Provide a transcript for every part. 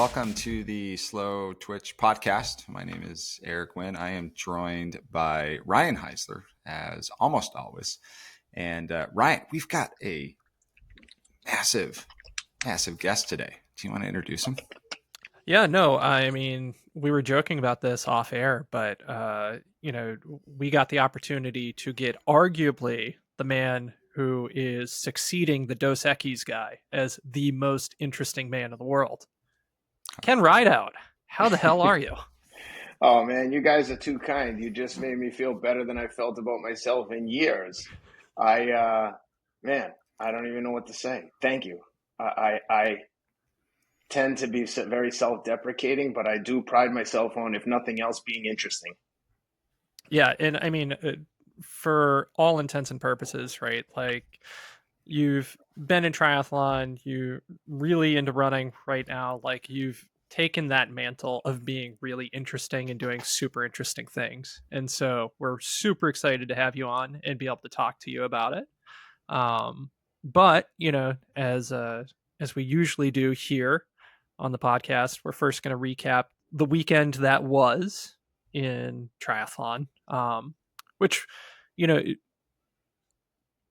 welcome to the Slowtwitch podcast. My name is Eric Wynn. I am joined by Ryan Heisler, as almost always. And Ryan, we've got a massive guest today. Do you want to introduce him? Yeah, no, I mean, we were joking about this off air, but, we got the opportunity to get arguably the man who is succeeding the Dos Equis guy as the most interesting man in the world. Ken Rideout, how the hell are you? Oh man, you guys are too kind. You just made me feel better than I felt about myself in years. Man, I don't even know what to say. Thank you. I tend to be very self-deprecating, but I do pride myself on, if nothing else, being interesting. Yeah, and I mean, for all intents and purposes, right? Like, you've been in triathlon, you're really into running right now. Like, you've taken that mantle of being really interesting and doing super interesting things. And so we're super excited to have you on and be able to talk to you about it. But, as we usually do here on the podcast, we're first going to recap the weekend that was in triathlon, which,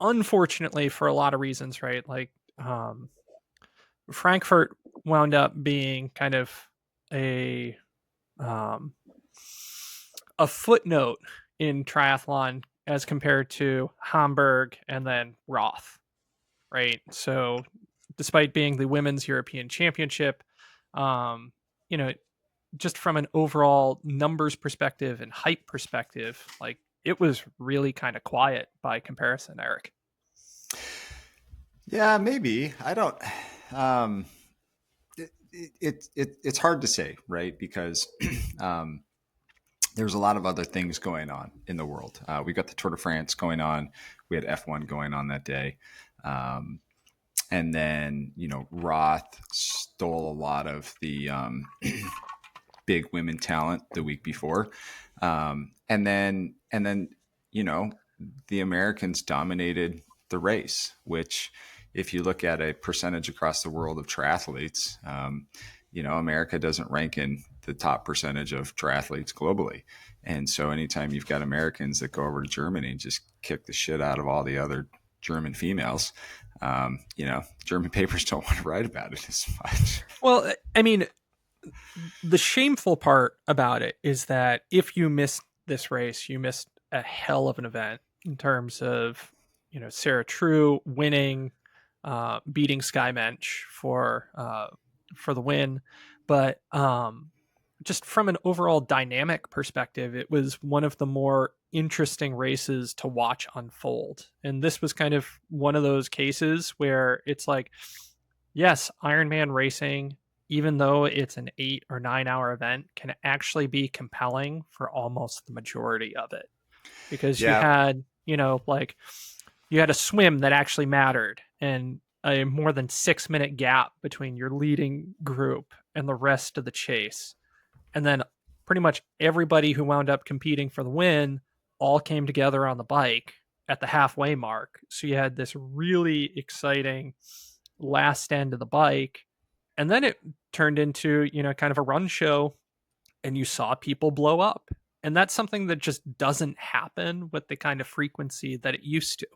unfortunately for a lot of reasons, right? Like, Frankfurt wound up being kind of a footnote in triathlon as compared to Hamburg and then Roth, right? So despite being the women's European championship, just from an overall numbers perspective and hype perspective, like, it was really kind of quiet by comparison, Eric. Yeah, maybe. I don't. It's hard to say, right? Because there's a lot of other things going on in the world. We got the Tour de France going on. We had F1 going on that day. And then, Roth stole a lot of the big women talent the week before. And then, the Americans dominated the race, which, if you look at a percentage across the world of triathletes, America doesn't rank in the top percentage of triathletes globally. And so anytime you've got Americans that go over to Germany and just kick the shit out of all the other German females, German papers don't want to write about it as much. Well, I mean, the shameful part about it is that if you missed this race, you missed a hell of an event in terms of, Sarah True winning, beating Sky Mensch for the win. But just from an overall dynamic perspective, it was one of the more interesting races to watch unfold. And this was kind of one of those cases where it's like, yes, Ironman racing, even though it's an 8 or 9 hour event, can actually be compelling for almost the majority of it. Because you had, you had a swim that actually mattered, and a more than 6 minute gap between your leading group and the rest of the chase. And then pretty much everybody who wound up competing for the win all came together on the bike at the halfway mark. So you had this really exciting last end of the bike. And then it turned into, kind of a run show, and you saw people blow up. And that's something that just doesn't happen with the kind of frequency that it used to.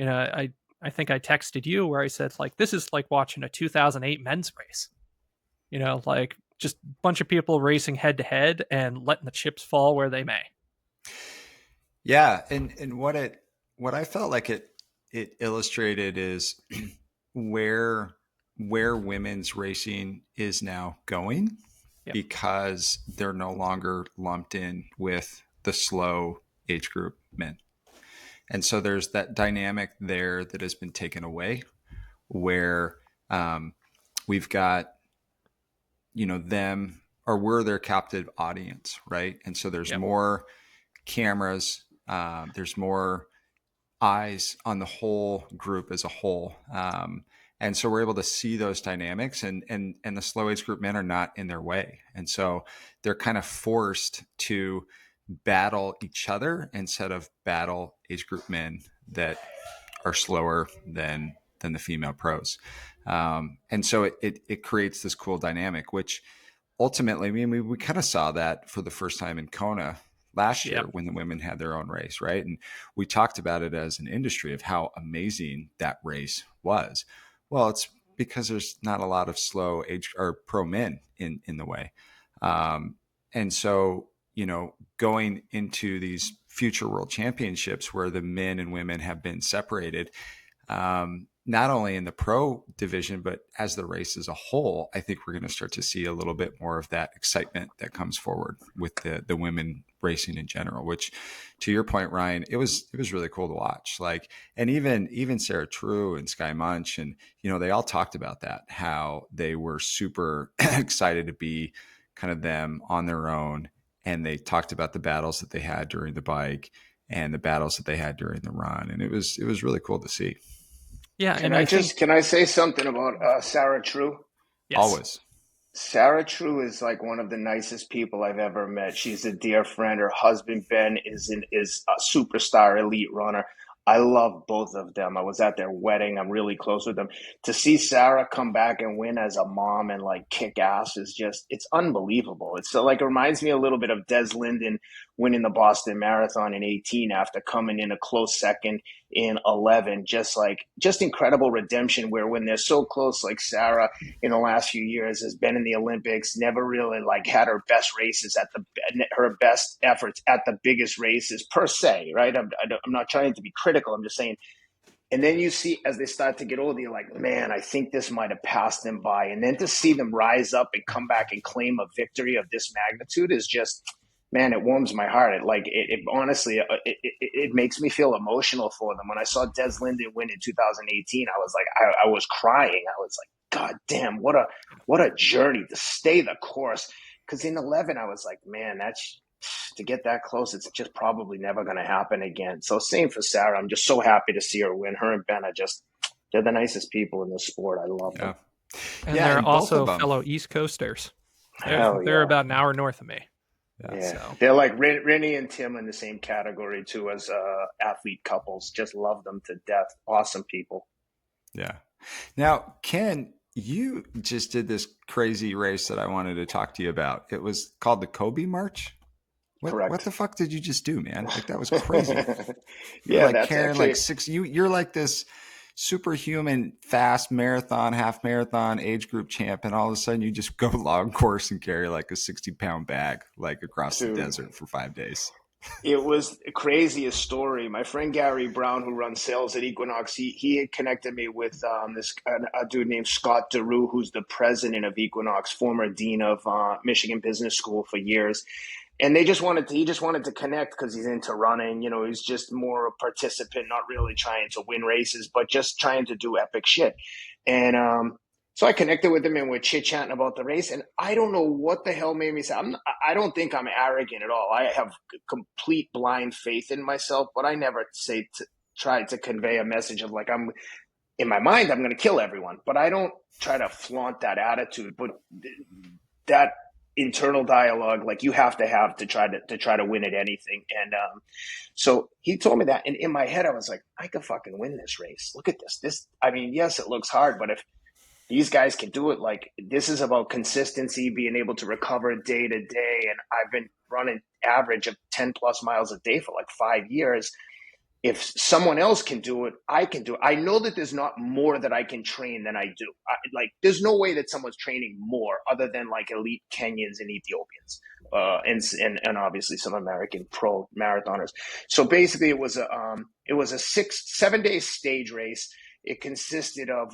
I think I texted you where I said, like, this is like watching a 2008 men's race. Like, just a bunch of people racing head to head and letting the chips fall where they may. Yeah, and what I felt like it illustrated is where women's racing is now going, because they're no longer lumped in with the slow age group men. And so there's that dynamic there that has been taken away, where we've got, them, or we're their captive audience, right? And so there's more cameras, there's more eyes on the whole group as a whole. And so we're able to see those dynamics, and the slow age group men are not in their way. And so they're kind of forced to battle each other instead of battle age group men that are slower than than the female pros. And so it creates this cool dynamic, which ultimately, I mean, we kind of saw that for the first time in Kona last year when the women had their own race, right? And we talked about it as an industry of how amazing that race was. Well, it's because there's not a lot of slow age or pro men in the way. And so, going into these future world championships where the men and women have been separated, not only in the pro division, but as the race as a whole, I think we're going to start to see a little bit more of that excitement that comes forward with the women racing in general, which to your point, Ryan, it was really cool to watch. Like, and even Sarah True and Sky Munch, and, they all talked about that, how they were super excited to be kind of them on their own. And they talked about the battles that they had during the bike and the battles that they had during the run. And it was really cool to see. Yeah. Can I say something about Sarah True? Yes. Always. Sarah True is like one of the nicest people I've ever met. She's a dear friend. Her husband, Ben, is a superstar elite runner. I love both of them. I was at their wedding. I'm really close with them. To see Sarah come back and win as a mom and like kick ass is just, it's unbelievable. It's so, like, it reminds me a little bit of Des Linden winning the Boston Marathon in 18 after coming in a close second in 11. Just incredible redemption, where when they're so close, like Sarah in the last few years has been in the Olympics, never really like had her best races her best efforts at the biggest races per se, right? I'm not trying to be critical. I'm just saying. And then you see, as they start to get older, you're like, man, I think this might have passed them by. And then to see them rise up and come back and claim a victory of this magnitude is just, man, it warms my heart. It honestly, it makes me feel emotional for them. When I saw Des Linden win in 2018, I was like, I was crying. I was like, God damn, what a journey to stay the course. Because in 11, I was like, man, that's, to get that close, it's just probably never going to happen again. So same for Sarah. I'm just so happy to see her win. Her and Ben they're the nicest people in the sport. I love them. And they're also fellow East Coasters. They're about an hour north of me. So. They're like Rennie and Tim in the same category too, as athlete couples. Just love them to death. Awesome people. Yeah. Now, Ken, you just did this crazy race that I wanted to talk to you about. It was called the Gobi March. Correct. What the fuck did you just do, man? Like, that was crazy. Yeah, like that's carrying actually... like six. You're like this superhuman fast marathon, half marathon age group champ, and all of a sudden you just go long course and carry like a 60-pound bag like across the desert for 5 days. It was the craziest story. My friend Gary Brown, who runs sales at Equinox, he had connected me with a dude named Scott DeRue, who's the president of Equinox, former dean of Michigan Business School for years. And he just wanted to connect because he's into running. He's just more a participant, not really trying to win races, but just trying to do epic shit. And so I connected with him and we're chit-chatting about the race. And I don't know what the hell made me say, I don't think I'm arrogant at all. I have complete blind faith in myself, but I never try to convey a message of like, in my mind, I'm going to kill everyone. But I don't try to flaunt that attitude. But that internal dialogue, like, you have to try to win at anything. And so he told me that, and in my head I was like, I could fucking win this race. Look at this. I mean, yes, it looks hard, but if these guys can do it, like, this is about consistency, being able to recover day to day. And I've been running average of 10 plus miles a day for like 5 years. If someone else can do it, I can do it. I know that there's not more that I can train than I do. There's no way that someone's training more other than like elite Kenyans and Ethiopians, and obviously some American pro marathoners. So basically, it was a 7 day stage race. It consisted of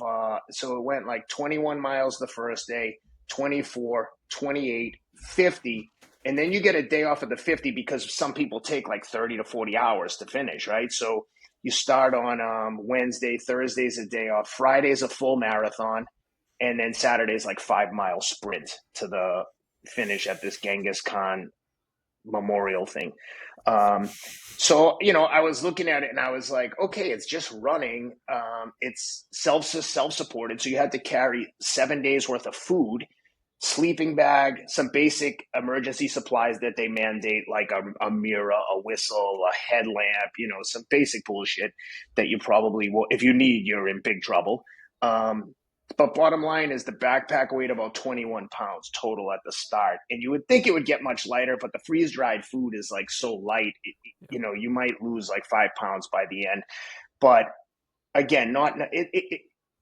so it went like 21 miles the first day, 24, 28, 50. And then you get a day off of the 50 because some people take like 30 to 40 hours to finish, right? So you start on Wednesday, Thursday's a day off, Friday's a full marathon, and then Saturday's like 5 mile sprint to the finish at this Genghis Khan memorial thing. So, I was looking at it and I was like, okay, it's just running. It's self-supported. So you had to carry 7 days worth of food sleeping bag, some basic emergency supplies that they mandate, like a mirror, a whistle, a headlamp, some basic bullshit that you probably will, if you need, you're in big trouble. But bottom line is the backpack weighed about 21 pounds total at the start. And you would think it would get much lighter, but the freeze dried food is like so light, you might lose like 5 pounds by the end. But again,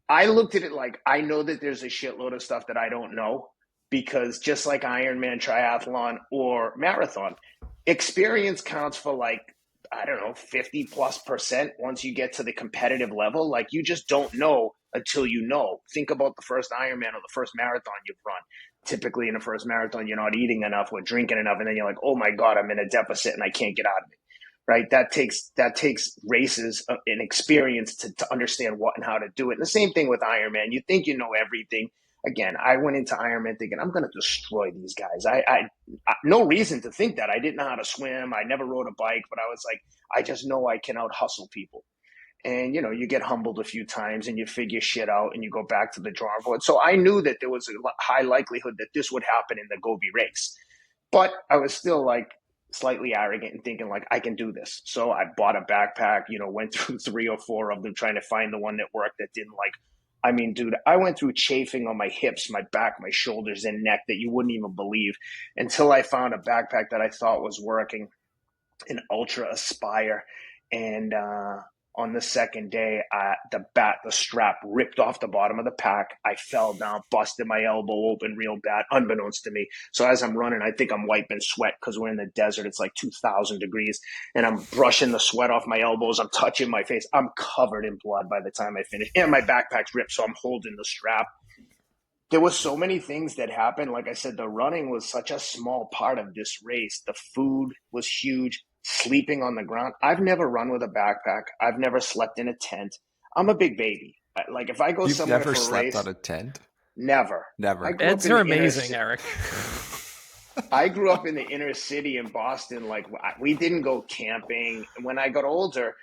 I looked at it like, I know that there's a shitload of stuff that I don't know, because just like Ironman, triathlon, or marathon, experience counts for like, I don't know, 50+% once you get to the competitive level. Like, you just don't know until you know. Think about the first Ironman or the first marathon you've run. Typically in the first marathon, you're not eating enough or drinking enough, and then you're like, oh my God, I'm in a deficit and I can't get out of it. Right? That takes races and experience to understand what and how to do it. And the same thing with Ironman. You think you know everything. Again, I went into Ironman thinking I'm going to destroy these guys. I no reason to think that. I didn't know how to swim. I never rode a bike, but I was like, I just know I can out hustle people. And you get humbled a few times and you figure shit out and you go back to the drawing board. So I knew that there was a high likelihood that this would happen in the Gobi race, but I was still like slightly arrogant and thinking like, I can do this. So I bought a backpack, went through 3 or 4 of them trying to find the one that worked, that didn't. Like, I mean, dude, I went through chafing on my hips, my back, my shoulders, and neck that you wouldn't even believe, until I found a backpack that I thought was working, an Ultra Aspire. And on the second day, the strap ripped off the bottom of the pack. I fell down, busted my elbow open real bad, unbeknownst to me. So as I'm running, I think I'm wiping sweat because we're in the desert. It's like 2,000 degrees, and I'm brushing the sweat off my elbows. I'm touching my face. I'm covered in blood by the time I finish, and my backpack's ripped, so I'm holding the strap. There was so many things that happened. Like I said, the running was such a small part of this race. The food was huge. Sleeping on the ground. I've never run with a backpack. I've never slept in a tent. I'm a big baby. Like, if I go You've somewhere never for a slept race, on a tent? never. Never. Beds are amazing, Eric. I grew up in the inner city in Boston. Like, we didn't go camping. When I got older,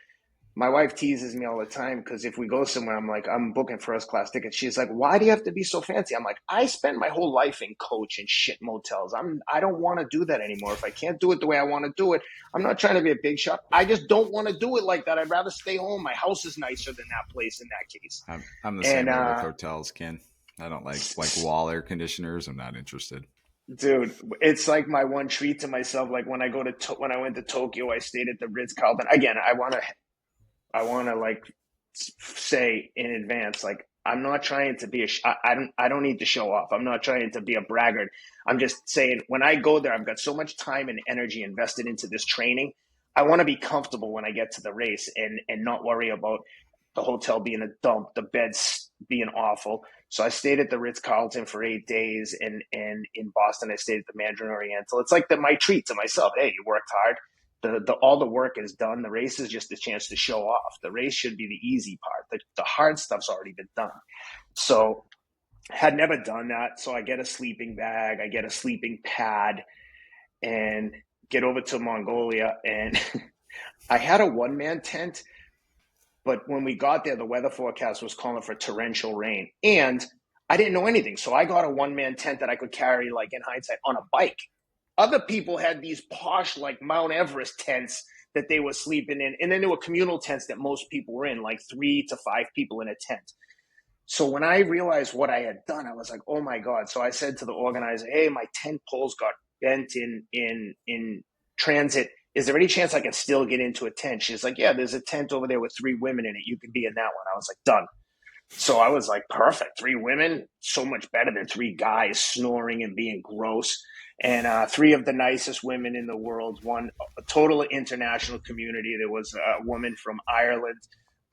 my wife teases me all the time because if we go somewhere, I'm like, I'm booking first class tickets. She's like, why do you have to be so fancy? I'm like, I spent my whole life in coach and shit motels. I don't want to do that anymore. If I can't do it the way I want to do it, I'm not trying to be a big shot. I just don't want to do it like that. I'd rather stay home. My house is nicer than that place in that case. I'm the same way with hotels, Ken. I don't like wall air conditioners. I'm not interested. Dude, it's like my one treat to myself. Like when I went to Tokyo, I stayed at the Ritz-Carlton. Again, I want to like say in advance, like, I'm not trying to be I don't need to show off. I'm not trying to be a braggart. I'm just saying, when I go there, I've got so much time and energy invested into this training. I want to be comfortable when I get to the race and not worry about the hotel being a dump, the beds being awful. So I stayed at the Ritz-Carlton for 8 days, and in Boston, I stayed at the Mandarin Oriental. It's like my treat to myself. Hey, you worked hard. All the work is done. The race is just a chance to show off. The race should be the easy part. The hard stuff's already been done. So had never done that. So I get a sleeping bag, I get a sleeping pad, and get over to Mongolia. And I had a one-man tent, but when we got there, the weather forecast was calling for torrential rain. And I didn't know anything. So I got a one-man tent that I could carry, like in hindsight, on a bike. Other people had these posh, like Mount Everest tents that they were sleeping in. And then there were communal tents that most people were in, like 3 to 5 people in a tent. So when I realized what I had done, I was like, oh my God. So I said to the organizer, hey, my tent poles got bent in transit. Is there any chance I can still get into a tent? She's like, yeah, there's a tent over there with 3 women in it. You can be in that one. I was like, done. So I was like, perfect. 3 women, so much better than 3 guys snoring and being gross. And 3 of the nicest women in the world, one a total international community. There was a woman from Ireland,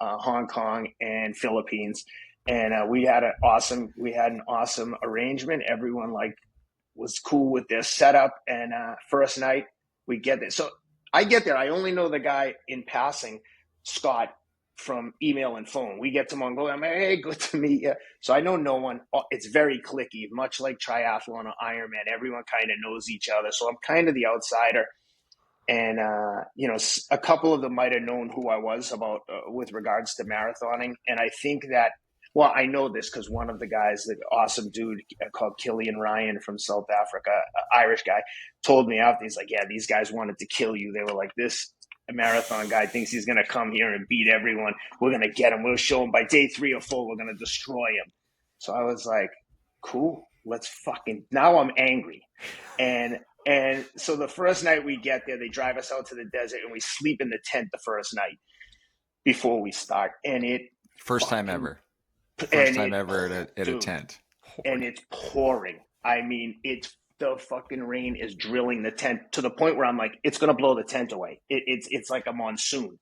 Hong Kong, and Philippines. And we had an awesome arrangement. Everyone was cool with their setup. And first night we get there. So I get there. I only know the guy in passing, Scott, from email and phone. We get to Mongolia. I'm like, hey, good to meet you. So I know no one. It's very cliquey, much like triathlon or Ironman. Everyone kind of knows each other. So I'm kind of the outsider. And, a couple of them might have known who I was about with regards to marathoning. And I think that Well, I know this because one of the guys, the awesome dude called Killian Ryan from South Africa, Irish guy, told me after, he's like, yeah, these guys wanted to kill you. They were like, this marathon guy thinks he's going to come here and beat everyone. We're going to get him. We'll show him by day 3 or 4, we're going to destroy him. So I was like, cool, let's fucking, now I'm angry. And so the first night we get there, they drive us out to the desert and we sleep in the tent the first night before we start. And it First time fucking, ever. First time ever at a tent. And it's pouring. I mean, the fucking rain is drilling the tent to the point where I'm like, it's going to blow the tent away. It's like a monsoon.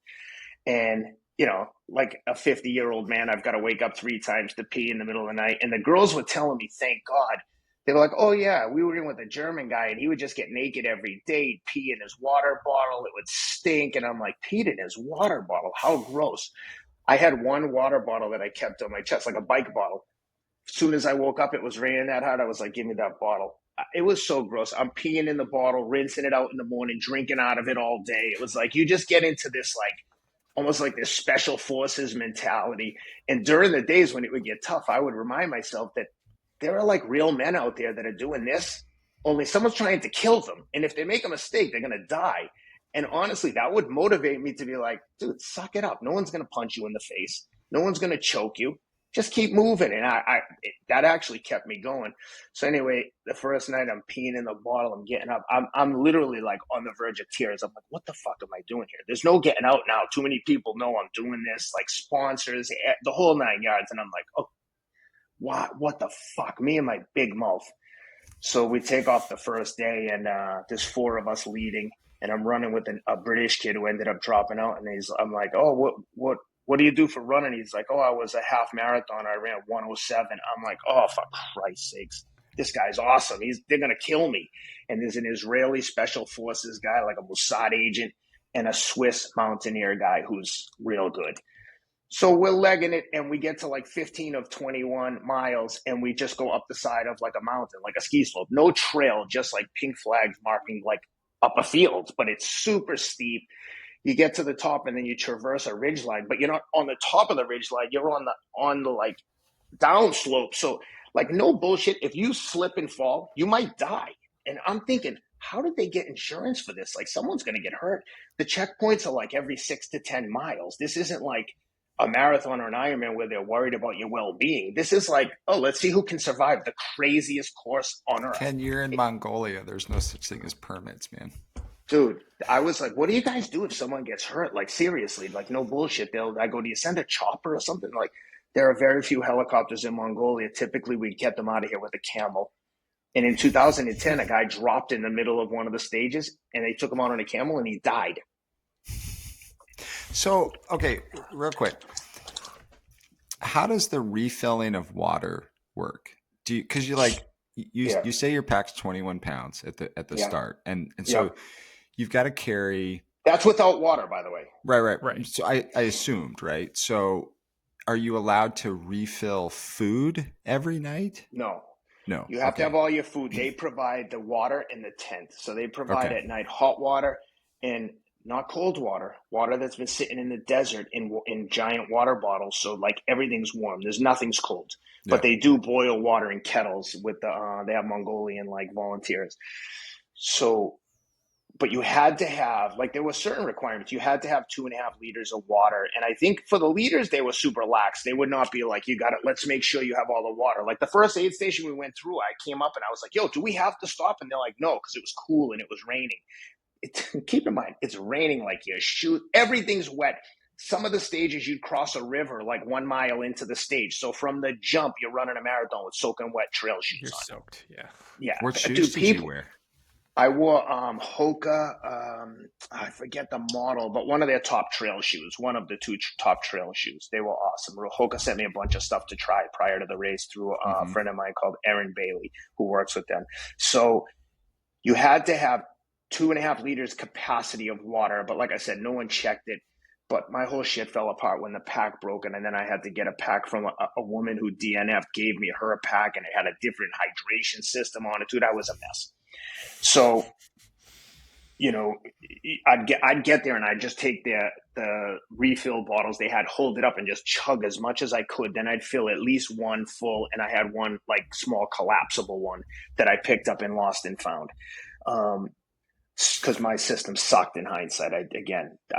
And, you know, like a 50-year-old man, I've got to wake up 3 times to pee in the middle of the night. And the girls were telling me, thank God. They were like, oh, yeah, we were in with a German guy and he would just get naked every day, he'd pee in his water bottle. It would stink. And I'm like, peed in his water bottle? How gross. I had one water bottle that I kept on my chest, like a bike bottle. As soon as I woke up, it was raining that hard. I was like, give me that bottle. It was so gross. I'm peeing in the bottle, rinsing it out in the morning, drinking out of it all day. It was like, you just get into this, like, almost like this special forces mentality. And during the days when it would get tough, I would remind myself that there are like real men out there that are doing this, only someone's trying to kill them. And if they make a mistake, they're going to die. And honestly, that would motivate me to be like, dude, suck it up. No one's going to punch you in the face. No one's going to choke you. Just keep moving. And that actually kept me going. So anyway, the first night I'm peeing in the bottle, I'm getting up. I'm literally like on the verge of tears. I'm like, what the fuck am I doing here? There's no getting out now. Too many people know I'm doing this, like sponsors, the whole 9 yards. And I'm like, oh, what the fuck? Me and my big mouth. So we take off the first day and there's 4 of us leading. And I'm running with a British kid who ended up dropping out. And I'm like, oh, what do you do for running? He's like, oh, I was a half marathon. I ran 107. I'm like, oh, for Christ's sakes, this guy's awesome. They're going to kill me. And there's an Israeli special forces guy, like a Mossad agent, and a Swiss mountaineer guy who's real good. So we're legging it, and we get to like 15 of 21 miles, and we just go up the side of like a mountain, like a ski slope. No trail, just like pink flags marking like up a field, but it's super steep. You get to the top and then you traverse a ridge line, but you're not on the top of the ridge line. You're on the like down slope. So like no bullshit. If you slip and fall, you might die. And I'm thinking, how did they get insurance for this? Like someone's going to get hurt. The checkpoints are like every 6 to 10 miles. This isn't like a marathon or an Ironman where they're worried about your well-being. This is like, oh, let's see who can survive the craziest course on earth. Ken, you're in Mongolia. There's no such thing as permits, man. Dude, I was like, what do you guys do if someone gets hurt? Like, seriously, like, no bullshit. I go, do you send a chopper or something? Like, there are very few helicopters in Mongolia. Typically, we get them out of here with a camel. And in 2010, a guy dropped in the middle of one of the stages, and they took him out on a camel, and he died. So, okay, real quick. How does the refilling of water work? Because you like, you say your pack's 21 pounds at the start. And so you've got to carry. That's without water, by the way. Right. So I assumed, right? So are you allowed to refill food every night? No. No. You have to have all your food. They provide the water in the tent. So they provide at night hot water and not cold water that's been sitting in the desert in giant water bottles. So like everything's warm. There's nothing's cold. But they do boil water in kettles with they have Mongolian like volunteers. So, but you had to have, like, there were certain requirements. You had to have 2.5 liters of water. And I think for the leaders, they were super lax. They would not be like, you got it. Let's make sure you have all the water. Like the first aid station we went through, I came up and I was like, yo, do we have to stop? And they're like, no, because it was cool and it was raining. Keep in mind, it's raining like you shoot. Everything's wet. Some of the stages you'd cross a river like 1 mile into the stage. So from the jump, you're running a marathon with soaking wet trail shoes. You're on. Soaked, yeah. Yeah. What shoes did you wear? I wore Hoka. I forget the model, but one of their top trail shoes. One of the 2 top trail shoes. They were awesome. Hoka sent me a bunch of stuff to try prior to the race through a friend of mine called Aaron Bailey, who works with them. So you had to have 2.5 liters capacity of water. But like I said, no one checked it. But my whole shit fell apart when the pack broke. And then I had to get a pack from a woman who DNF gave me her pack, and it had a different hydration system on it. Dude, I was a mess. So, you know, I'd get there and I'd just take the refill bottles they had, hold it up and just chug as much as I could. Then I'd fill at least one full, and I had one like small collapsible one that I picked up in Lost and Found. Because my system sucked in hindsight. I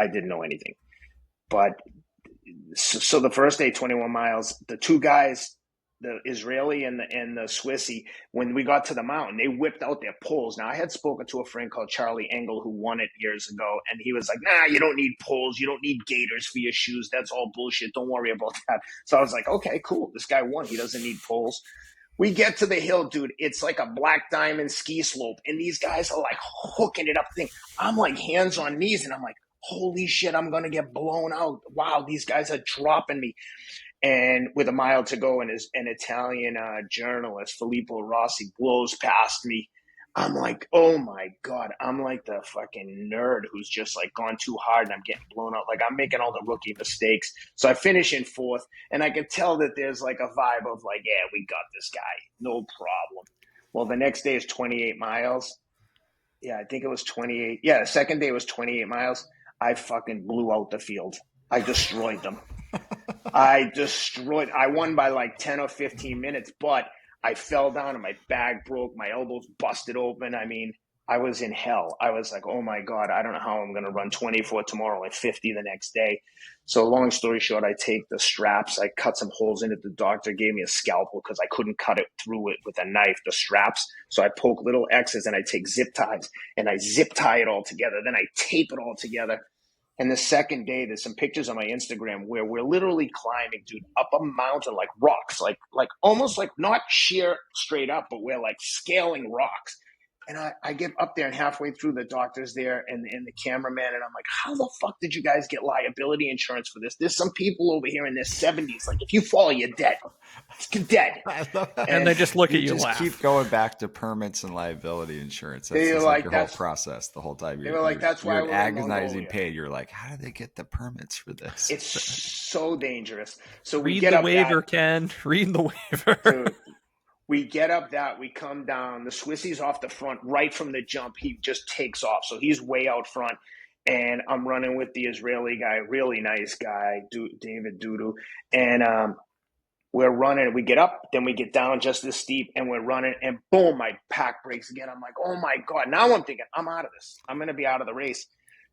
didn't know anything. But so the first day, 21 miles, the two guys, the Israeli and the Swissy, when we got to the mountain, they whipped out their poles. Now, I had spoken to a friend called Charlie Engel who won it years ago, and he was like, nah, you don't need poles. You don't need gaiters for your shoes. That's all bullshit. Don't worry about that. So I was like, okay, cool. This guy won. He doesn't need poles. We get to the hill, dude. It's like a black diamond ski slope, and these guys are like hooking it up. I'm like hands on knees, and I'm like, holy shit, I'm going to get blown out. Wow, these guys are dropping me. And with a mile to go, and an Italian journalist, Filippo Rossi, blows past me. I'm like, oh my God, I'm like the fucking nerd who's just like gone too hard and I'm getting blown out. Like I'm making all the rookie mistakes. So I finish in fourth, and I could tell that there's like a vibe of like, yeah, we got this guy. No problem. Well, the next day is 28 miles. Yeah, I think it was 28. Yeah, the second day was 28 miles. I fucking blew out the field. I destroyed them. I won by like 10 or 15 minutes, but I fell down and my back broke. My elbows busted open. I mean, I was in hell. I was like, oh my God, I don't know how I'm going to run 24 tomorrow and 50 the next day. So long story short, I take the straps. I cut some holes in it. The doctor gave me a scalpel because I couldn't cut it through it with a knife, the straps. So I poke little X's and I take zip ties and I zip tie it all together. Then I tape it all together. And the second day, there's some pictures on my Instagram where we're literally climbing, dude, up a mountain, like rocks, like almost like not sheer straight up, but we're like scaling rocks. And I get up there, and halfway through, the doctor's there and the cameraman, and I'm like, how the fuck did you guys get liability insurance for this? There's some people over here in their 70s. Like, if you fall, you're dead. You're dead. And they just look at you just laugh. Keep going back to permits and liability insurance. That's like your whole process the whole time. They were like, that's why you're we're agonizing pain. You're like, how do they get the permits for this? It's so dangerous. So we read get the up waiver, that, Ken. Read the waiver. Dude, we get up that, we come down. The Swissy's off the front right from the jump. He just takes off. So he's way out front. And I'm running with the Israeli guy, really nice guy, David Dudu. And we're running. We get up, then we get down just as steep, and we're running. And boom, my pack breaks again. I'm like, oh my God. Now I'm thinking, I'm out of this. I'm going to be out of the race.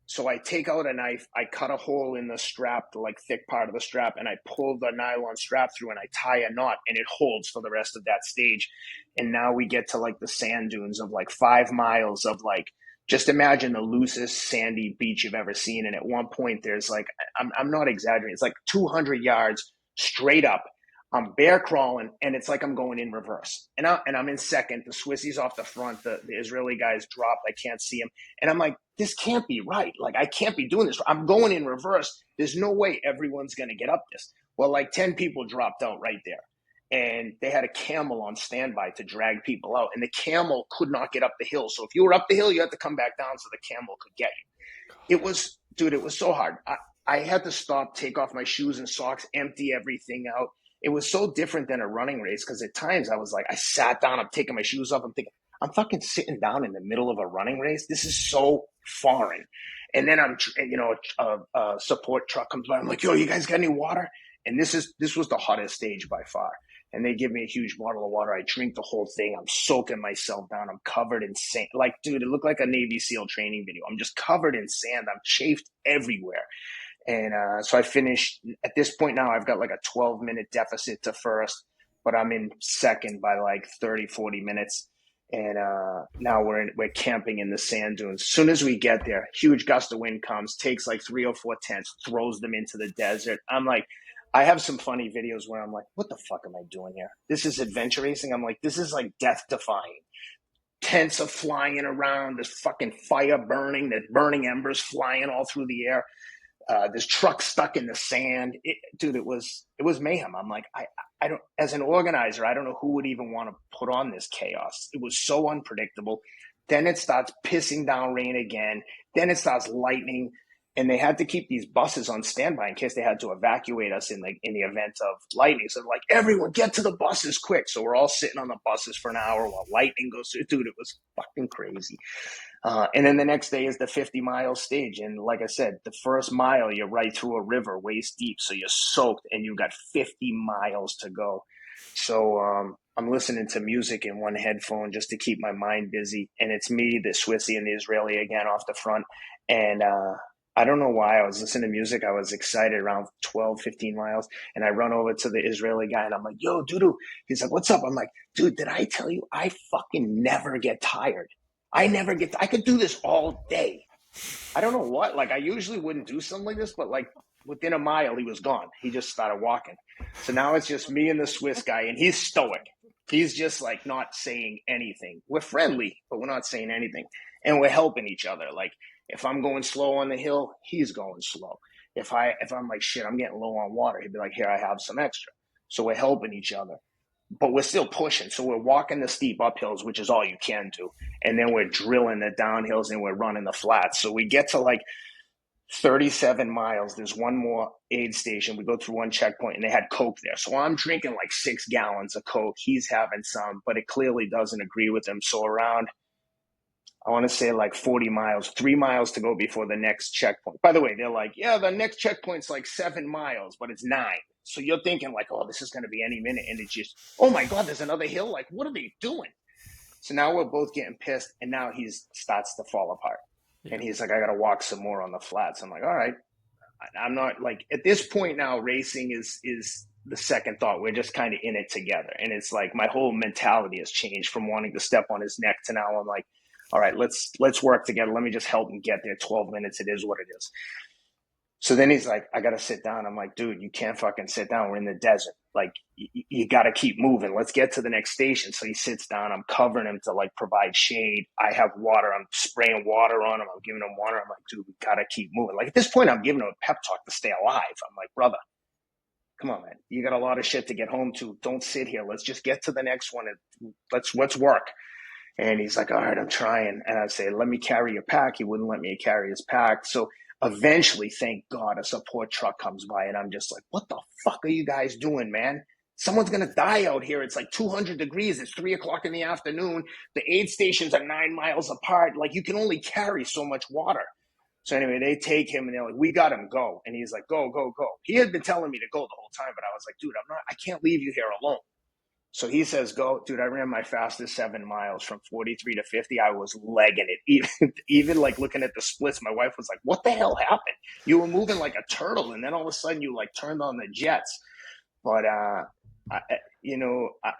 So I take out a knife, I cut a hole in the strap, the like thick part of the strap, and I pull the nylon strap through and I tie a knot, and it holds for the rest of that stage. And now we get to like the sand dunes of like 5 miles of like, just imagine the loosest sandy beach you've ever seen. And at one point there's like, I'm not exaggerating, it's like 200 yards straight up. I'm bear crawling, and it's like I'm going in reverse. And I'm in second. The Swissy's off the front. The Israeli guy's dropped. I can't see him. And I'm like, this can't be right. Like, I can't be doing this. I'm going in reverse. There's no way everyone's going to get up this. Well, like 10 people dropped out right there. And they had a camel on standby to drag people out. And the camel could not get up the hill. So if you were up the hill, you had to come back down so the camel could get you. It was so hard. I had to stop, take off my shoes and socks, empty everything out. It was so different than a running race because at times I was like, I sat down, I'm taking my shoes off, I'm thinking, I'm fucking sitting down in the middle of a running race. This is so foreign. And then a support truck comes by. I'm like, yo, you guys got any water? And this was the hottest stage by far. And they give me a huge bottle of water. I drink the whole thing. I'm soaking myself down. I'm covered in sand. Like, dude, it looked like a Navy SEAL training video. I'm just covered in sand. I'm chafed everywhere. And so I finished at this point now. I've got like a 12-minute deficit to first, but I'm in second by like 30, 40 minutes. And now we're camping in the sand dunes. As soon as we get there, huge gust of wind comes, takes like 3 or 4 tents, throws them into the desert. I'm like, I have some funny videos where I'm like, what the fuck am I doing here? This is adventure racing. I'm like, this is like death defying. Tents are flying around. There's fucking fire burning. There's burning embers flying all through the air. There's trucks stuck in the sand. It was mayhem. I'm like, I don't, as an organizer, I don't know who would even want to put on this chaos. It was so unpredictable. Then it starts pissing down rain again. Then it starts lightning, and they had to keep these buses on standby in case they had to evacuate us in the event of lightning. So like, everyone get to the buses quick. So we're all sitting on the buses for an hour while lightning goes through. Dude, it was fucking crazy. And then the next day is the 50-mile stage. And like I said, the first mile, you're right through a river waist deep. So you're soaked and you've got 50 miles to go. So I'm listening to music in one headphone just to keep my mind busy. And it's me, the Swissy, and the Israeli again off the front. And I don't know why I was listening to music. I was excited around 12, 15 miles. And I run over to the Israeli guy and I'm like, yo, Dudu. He's like, what's up? I'm like, dude, did I tell you I fucking never get tired? I could do this all day. I don't know what, like I usually wouldn't do something like this, but like within a mile, he was gone. He just started walking. So now it's just me and the Swiss guy, and he's stoic. He's just like not saying anything. We're friendly, but we're not saying anything. And we're helping each other. Like if I'm going slow on the hill, he's going slow. If I'm like, shit, I'm getting low on water, he'd be like, here, I have some extra. So we're helping each other. But we're still pushing. So we're walking the steep uphills, which is all you can do. And then we're drilling the downhills and we're running the flats. So we get to like 37 miles. There's one more aid station. We go through one checkpoint and they had Coke there. So I'm drinking like 6 gallons of Coke. He's having some, but it clearly doesn't agree with him. So around, I want to say like 40 miles, 3 miles to go before the next checkpoint. By the way, they're like, yeah, the next checkpoint's like 7 miles, but it's 9. So you're thinking like, oh, this is going to be any minute. And it's just, oh my God, there's another hill. Like, what are they doing? So now we're both getting pissed. And now he starts to fall apart. Yeah. And he's like, I got to walk some more on the flats. I'm like, all right. I'm not like, at this point now, racing is the second thought. We're just kind of in it together. And it's like my whole mentality has changed from wanting to step on his neck to now I'm like, all right, let's work together. Let me just help him get there. 12 minutes. It is what it is. So then he's like, I got to sit down. I'm like, dude, you can't fucking sit down. We're in the desert. Like, you got to keep moving. Let's get to the next station. So he sits down. I'm covering him to like provide shade. I have water. I'm spraying water on him. I'm giving him water. I'm like, dude, we got to keep moving. Like at this point, I'm giving him a pep talk to stay alive. I'm like, brother, come on, man. You got a lot of shit to get home to. Don't sit here. Let's just get to the next one. And let's work. And he's like, all right, I'm trying. And I say, let me carry your pack. He wouldn't let me carry his pack. So eventually, thank God, a support truck comes by. And I'm just like, what the fuck are you guys doing, man? Someone's going to die out here. It's like 200 degrees. It's 3:00 in the afternoon. The aid stations are 9 miles apart. Like you can only carry so much water. So anyway, they take him and they're like, we got him, go. And he's like, go, go, go. He had been telling me to go the whole time, but I was like, dude, I can't leave you here alone. So he says, go. Dude, I ran my fastest 7 miles from 43 to 50. I was legging it. Even like looking at the splits, my wife was like, what the hell happened? You were moving like a turtle. And then all of a sudden you like turned on the jets. But,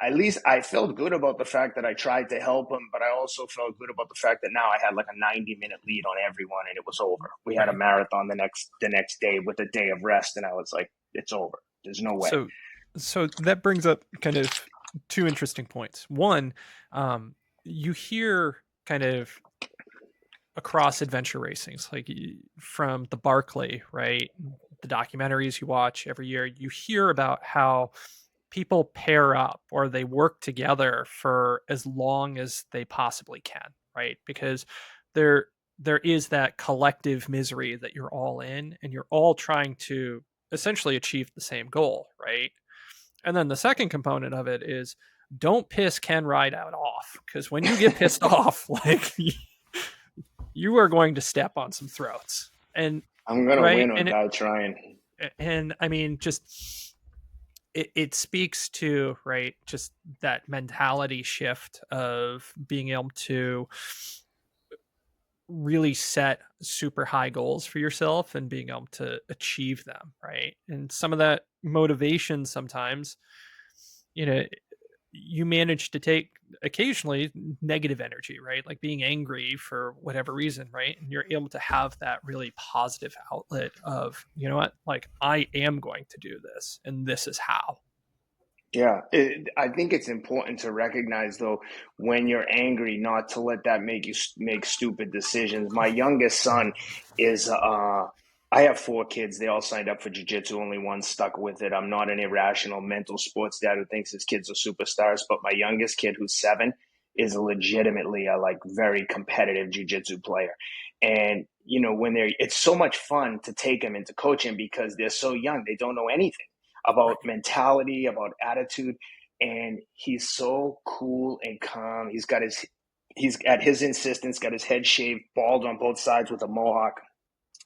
at least I felt good about the fact that I tried to help him. But I also felt good about the fact that now I had like a 90-minute lead on everyone and it was over. We had a marathon the next day with a day of rest. And I was like, it's over. There's no way. So that brings up kind of 2 interesting points. One, you hear kind of across adventure racings, like from the Barclay, right? The documentaries you watch every year, you hear about how people pair up or they work together for as long as they possibly can, right? Because there is that collective misery that you're all in and you're all trying to essentially achieve the same goal, right? And then the second component of it is don't piss Ken Rideout off, because when you get pissed off, like you are going to step on some throats. And I'm going to win without trying. And I mean, just it speaks to, right, just that mentality shift of being able to really set super high goals for yourself and being able to achieve them, right? And some of that motivation sometimes, you manage to take occasionally negative energy, right? Like being angry for whatever reason, right? And you're able to have that really positive outlet of, you know what, like I am going to do this and this is how. Yeah, I think it's important to recognize, though, when you're angry, not to let that make you make stupid decisions. My youngest son is, I have 4 kids. They all signed up for jiu-jitsu. Only one stuck with it. I'm not an irrational mental sports dad who thinks his kids are superstars, but my youngest kid, who's 7, is legitimately a like very competitive jiu-jitsu player. And, when it's so much fun to take them into coaching because they're so young. They don't know anything about mentality, about attitude. And he's so cool and calm. He's got his He's, at his insistence, got his head shaved, bald on both sides with a mohawk.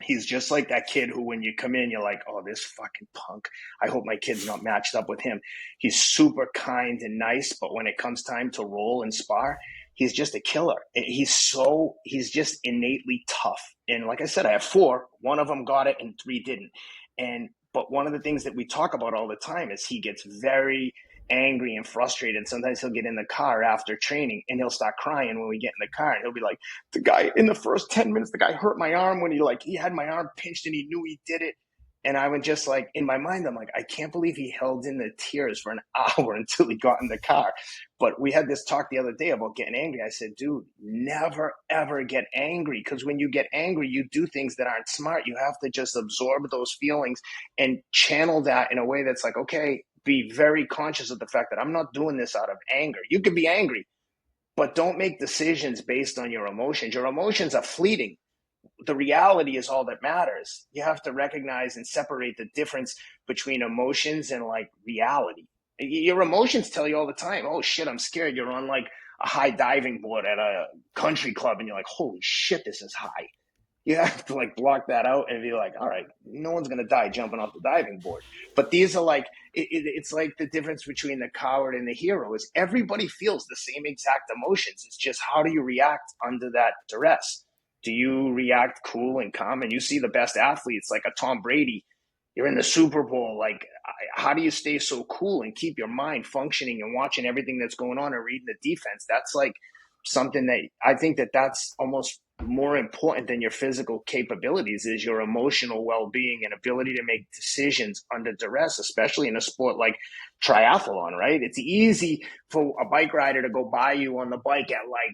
He's just like that kid who, when you come in, you're like, oh, this fucking punk. I hope my kid's not matched up with him. He's super kind and nice, but when it comes time to roll and spar, he's just a killer. He's just innately tough. And like I said, I have 4. One of them got it and 3 didn't. But one of the things that we talk about all the time is he gets very angry and frustrated. Sometimes he'll get in the car after training and he'll start crying when we get in the car, and he'll be like, the guy in the first 10 minutes, the guy hurt my arm when he had my arm pinched and he knew he did it. And I would just like, in my mind, I'm like, I can't believe he held in the tears for an hour until he got in the car. But we had this talk the other day about getting angry. I said, dude, never, ever get angry. Because when you get angry, you do things that aren't smart. You have to just absorb those feelings and channel that in a way that's like, okay, be very conscious of the fact that I'm not doing this out of anger. You can be angry, but don't make decisions based on your emotions. Your emotions are fleeting. The reality is all that matters. You have to recognize and separate the difference between emotions and like reality. Your emotions tell you all the time, oh shit, I'm scared. You're on like a high diving board at a country club and you're like, holy shit, this is high. You have to like block that out and be like, all right, no one's going to die jumping off the diving board. But these are like, it's like the difference between the coward and the hero is everybody feels the same exact emotions. It's just, how do you react under that duress? Do you react cool and calm? And you see the best athletes like a Tom Brady, you're in the Super Bowl. Like, how do you stay so cool and keep your mind functioning and watching everything that's going on and reading the defense? That's like something that I think that's almost more important than your physical capabilities is your emotional well-being and ability to make decisions under duress, especially in a sport like triathlon, right? It's easy for a bike rider to go by you on the bike at like,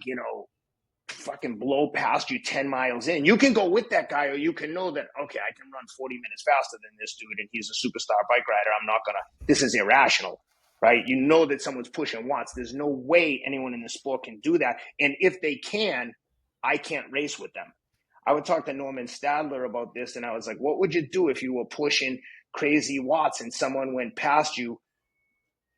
fucking blow past you 10 miles in. You can go with that guy, or you can know that, okay, I can run 40 minutes faster than this dude and he's a superstar bike rider. I'm not gonna, this is irrational, right? You know that someone's pushing watts. There's no way anyone in the sport can do that. And if they can, I can't race with them. I would talk to Norman Stadler about this, and I was like, what would you do if you were pushing crazy watts and someone went past you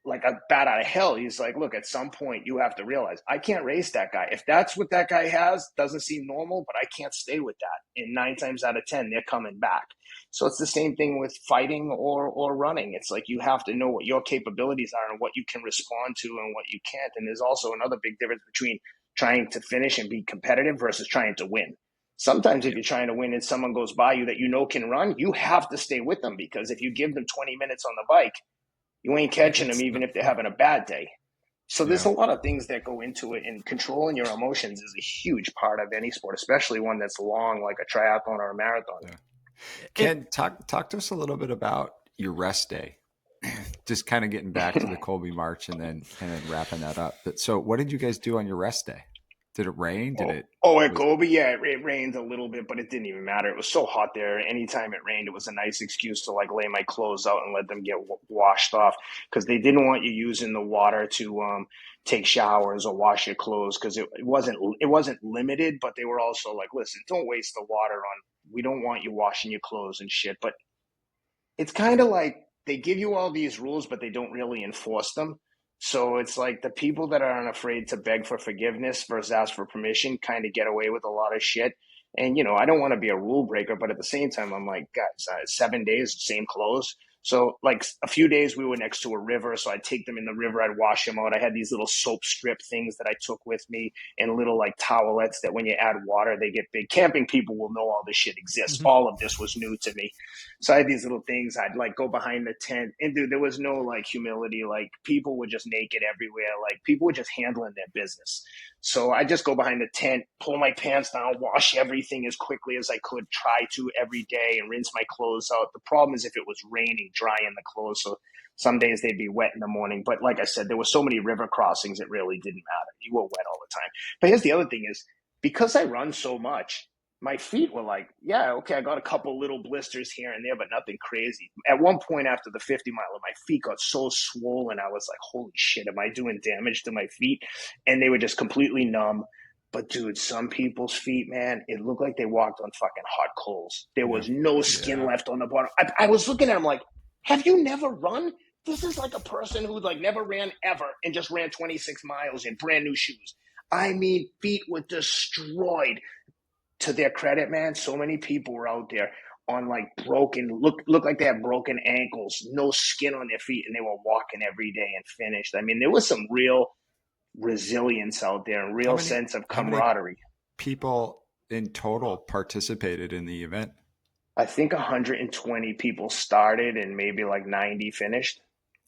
like a bat out of hell? He's like, look, at some point you have to realize I can't race that guy. If that's what that guy has, doesn't seem normal, but I can't stay with that. And 9 times out of 10, they're coming back. So it's the same thing with fighting or running. It's like you have to know what your capabilities are and what you can respond to and what you can't. And there's also another big difference between trying to finish and be competitive versus trying to win. Sometimes if you're trying to win and someone goes by you that you know can run, you have to stay with them, because if you give them 20 minutes on the bike, you ain't catching them even if they're having a bad day. So there's a lot of things that go into it, and controlling your emotions is a huge part of any sport, especially one that's long like a triathlon or a marathon. Yeah. Ken, talk to us a little bit about your rest day. Just kind of getting back to the Gobi March and then wrapping that up. But so what did you guys do on your rest day? Did it rain? At Gobi, yeah, it rained a little bit, but it didn't even matter. It was so hot there. Anytime it rained, it was a nice excuse to like lay my clothes out and let them get washed off, because they didn't want you using the water to take showers or wash your clothes, because it wasn't limited, but they were also like, listen, don't waste the water we don't want you washing your clothes and shit. But it's kind of like they give you all these rules, but they don't really enforce them. So it's like the people that aren't afraid to beg for forgiveness versus ask for permission kind of get away with a lot of shit. And, I don't want to be a rule breaker, but at the same time, I'm like, guys, 7 days, same clothes. So like a few days we were next to a river, so I'd take them in the river, I'd wash them out. I had these little soap strip things that I took with me, and little like towelettes that when you add water, they get big. Camping people will know all this shit exists. Mm-hmm. All of this was new to me. So I had these little things. I'd like go behind the tent, and dude, there was no like humility. Like people were just naked everywhere. Like people were just handling their business. So I just go behind the tent, pull my pants down, wash everything as quickly as I could, try to every day, and rinse my clothes out. The problem is if it was raining, dry in the clothes. So some days they'd be wet in the morning. But like I said, there were so many river crossings, it really didn't matter. You were wet all the time. But here's the other thing is, because I run so much, my feet were like, yeah, okay, I got a couple little blisters here and there, but nothing crazy. At one point after the 50 miler, my feet got so swollen. I was like, holy shit, am I doing damage to my feet? And they were just completely numb. But dude, some people's feet, man, it looked like they walked on fucking hot coals. There was no skin left on the bottom. I was looking at them like, have you never run? This is like a person who like never ran ever and just ran 26 miles in brand new shoes. I mean, feet were destroyed. To their credit, man, so many people were out there on like broken, look like they had broken ankles, no skin on their feet, and they were walking every day and finished. I mean, there was some real resilience out there, and real sense of how many camaraderie. people in total participated in the event? I think 120 people started and maybe like 90 finished.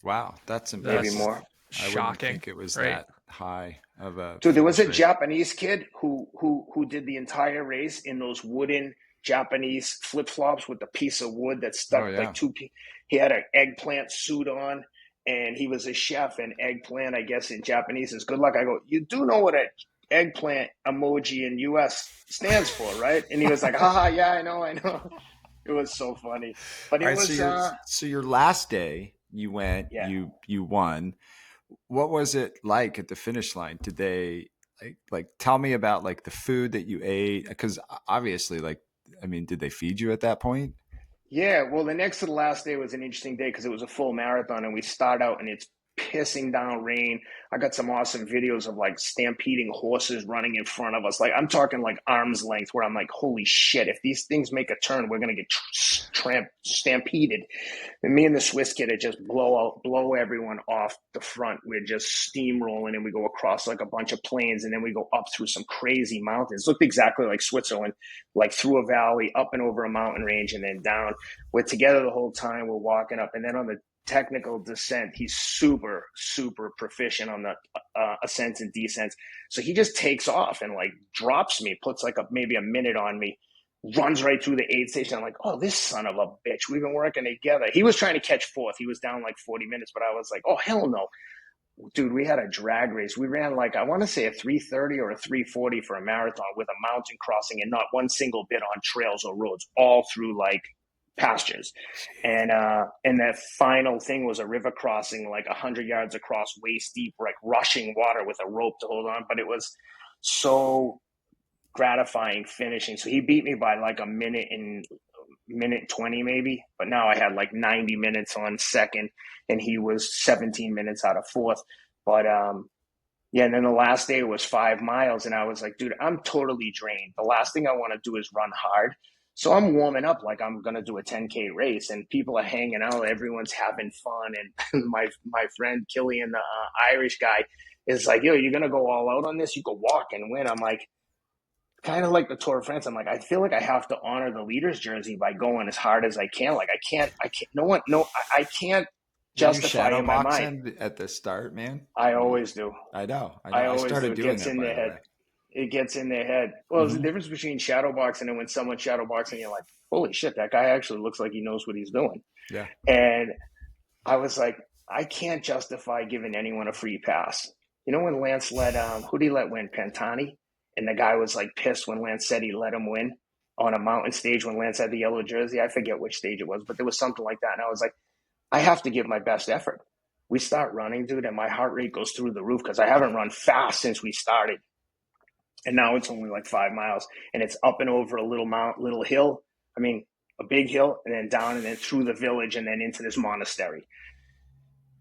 Wow, that's maybe impressive. more. I wouldn't think it was right? that high of a Dude, there was a finish rate. Japanese kid who did the entire race in those wooden Japanese flip flops with a piece of wood that stuck like two. He had an eggplant suit on, and he was a chef. And eggplant, I guess in Japanese, is good luck. I go, you do know what an eggplant emoji in U.S. stands for, right? And he was like, haha, yeah, I know. It was so funny. But it was so your last day, you went, you won. What was it like at the finish line? Did they like tell me about like the food that you ate? Because obviously, like, I mean, did they feed you at that point? Yeah, well, the next to the last day was an interesting day because it was a full marathon, and we start out and it's pissing down rain. I got some awesome videos of like stampeding horses running in front of us. Like I'm talking like arm's length, where I'm like, holy shit! If these things make a turn, we're gonna get stampeded. And me and the Swiss kid had just blow everyone off the front. We're just steamrolling, and we go across like a bunch of plains, and then we go up through some crazy mountains. Looked exactly like Switzerland, like through a valley, up and over a mountain range, and then down. We're together the whole time. We're walking up, and then on the technical descent, he's super proficient on the ascents and descents. So he just takes off and like drops me, puts like maybe a minute on me, runs right through the aid station. I'm like, oh, this son of a bitch. We've been working together. He was trying to catch fourth. He was down like 40 minutes, but I was like, oh, hell no. Dude, we had a drag race. We ran like, I want to say a 3:30 or a 3:40 for a marathon with a mountain crossing and not one single bit on trails or roads, all through like pastures. And that final thing was a river crossing like 100 yards across, waist deep, like rushing water with a rope to hold on. But it was so gratifying finishing. So he beat me by like a minute 20 maybe, but now I had like 90 minutes on second, and he was 17 minutes out of fourth. But yeah, and then the last day was 5 miles, and I was like, dude, I'm totally drained. The last thing I want to do is run hard. So I'm warming up like I'm going to do a 10K race, and people are hanging out. Everyone's having fun. And my friend Killian, the Irish guy, is like, yo, you're going to go all out on this? You could walk and win. I'm like, kind of like the Tour de France. I'm like, I feel like I have to honor the leader's jersey by going as hard as I can. Like I can't, I can't justify in my mind. At the start, man. I always do. I know. I started doing that, by the way. It gets in their head. Well, there's a difference between shadow boxing and when someone's shadow boxing, you're like, holy shit, that guy actually looks like he knows what he's doing. Yeah. And I was like, I can't justify giving anyone a free pass. You know, when Lance let, who did he let win? Pantani? And the guy was like pissed when Lance said he let him win on a mountain stage when Lance had the yellow jersey. I forget which stage it was, but there was something like that. And I was like, I have to give my best effort. We start running, dude, and my heart rate goes through the roof because I haven't run fast since we started. And now it's only like 5 miles, and it's up and over a little hill. I mean, a big hill, and then down and then through the village and then into this monastery.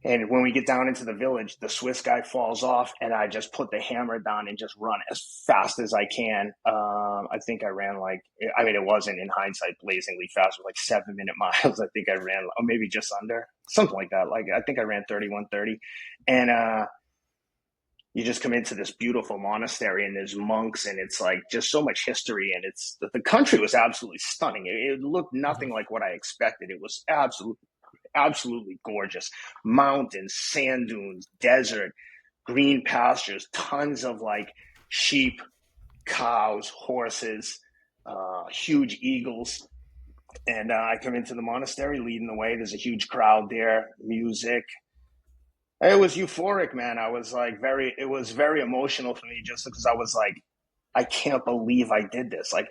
And when we get down into the village, the Swiss guy falls off, and I just put the hammer down and just run as fast as I can. I think I ran it wasn't in hindsight blazingly fast. It was like 7-minute miles. I think I ran, or maybe just under, something like that. Like I think I ran 31:30. And you just come into this beautiful monastery, and there's monks, and it's like just so much history. And it's the country was absolutely stunning. It looked nothing like what I expected. It was absolutely gorgeous. Mountains, sand dunes, desert, green pastures, tons of like sheep, cows, horses, huge eagles. And I come into the monastery leading the way. There's a huge crowd there, music. It was euphoric, man. I was like it was very emotional for me just because I was like, I can't believe I did this. Like,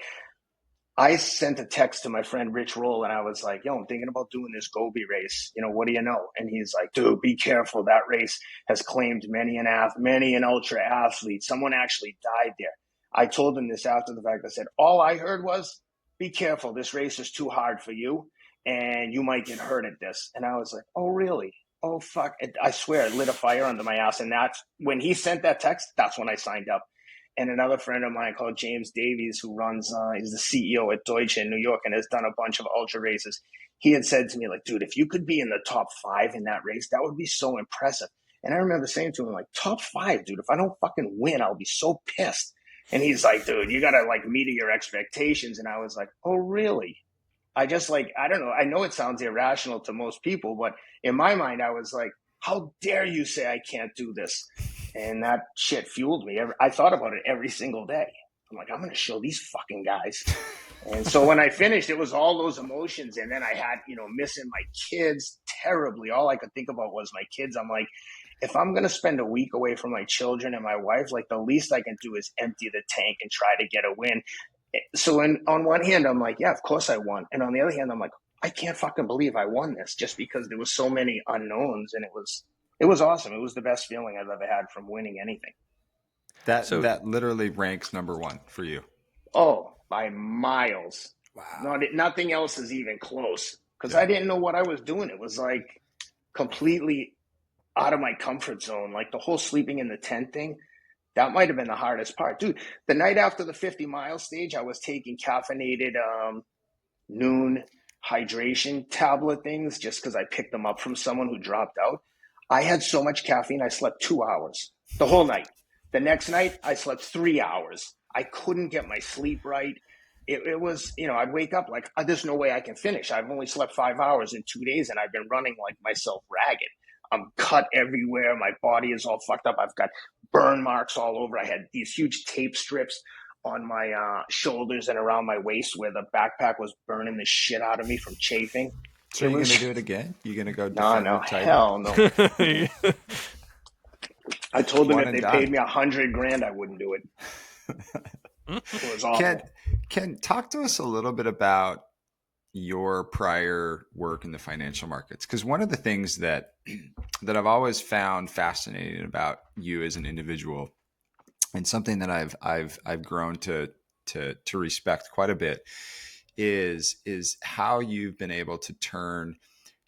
I sent a text to my friend Rich Roll, and I was like, yo, I'm thinking about doing this Gobi race. You know, what do you know? And he's like, dude, be careful. That race has claimed many an ultra athlete. Someone actually died there. I told him this after the fact. I said, all I heard was, be careful. This race is too hard for you, and you might get hurt at this. And I was like, oh, really? Oh, fuck. I swear it lit a fire under my ass. And that's when he sent that text, that's when I signed up. And another friend of mine called James Davies, who runs, he's the CEO at Deutsche in New York and has done a bunch of ultra races. He had said to me, like, dude, if you could be in the top 5 in that race, that would be so impressive. And I remember saying to him, like, top 5, dude, if I don't fucking win, I'll be so pissed. And he's like, dude, you got to like meet your expectations. And I was like, oh, really? I just like, I don't know. I know it sounds irrational to most people, but in my mind, I was like, how dare you say I can't do this? And that shit fueled me. I thought about it every single day. I'm like, I'm going to show these fucking guys. And so when I finished, it was all those emotions. And then I had, missing my kids terribly. All I could think about was my kids. I'm like, if I'm going to spend a week away from my children and my wife, like the least I can do is empty the tank and try to get a win. So on one hand, I'm like, yeah, of course I won. And on the other hand, I'm like, I can't fucking believe I won this, just because there was so many unknowns, and it was awesome. It was the best feeling I've ever had from winning anything. That literally ranks number 1 for you. Oh, by miles. Wow. Nothing else is even close, because I didn't know what I was doing. It was like completely out of my comfort zone. Like the whole sleeping in the tent thing, that might have been the hardest part. Dude, the night after the 50-mile stage, I was taking caffeinated noon hydration tablet things just because I picked them up from someone who dropped out. I had so much caffeine, I slept 2 hours the whole night. The next night, I slept 3 hours. I couldn't get my sleep right. It was, I'd wake up like, there's no way I can finish. I've only slept 5 hours in 2 days, and I've been running like myself ragged. I'm cut everywhere. My body is all fucked up. I've got burn marks all over. I had these huge tape strips on my shoulders and around my waist where the backpack was burning the shit out of me from chafing. So you're going to do it again? You're going to go defend the title? Hell no. I told them if they paid me $100,000, I wouldn't do it. It was awful. Ken, talk to us a little bit about your prior work in the financial markets, because one of the things that I've always found fascinating about you as an individual, and something that I've grown to respect quite a bit, is how you've been able to turn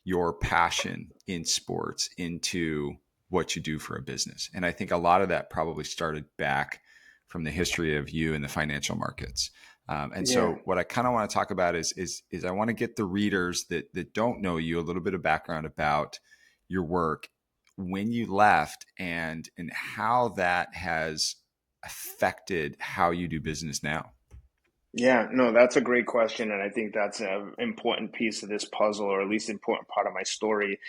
your passion in sports into what you do for a business. And I think a lot of that probably started back from the history of you in the financial markets. So what I kind of want to talk about is I want to get the readers that don't know you a little bit of background about your work, when you left, and how that has affected how you do business now. Yeah, no, that's a great question. And I think that's an important piece of this puzzle, or at least important part of my story.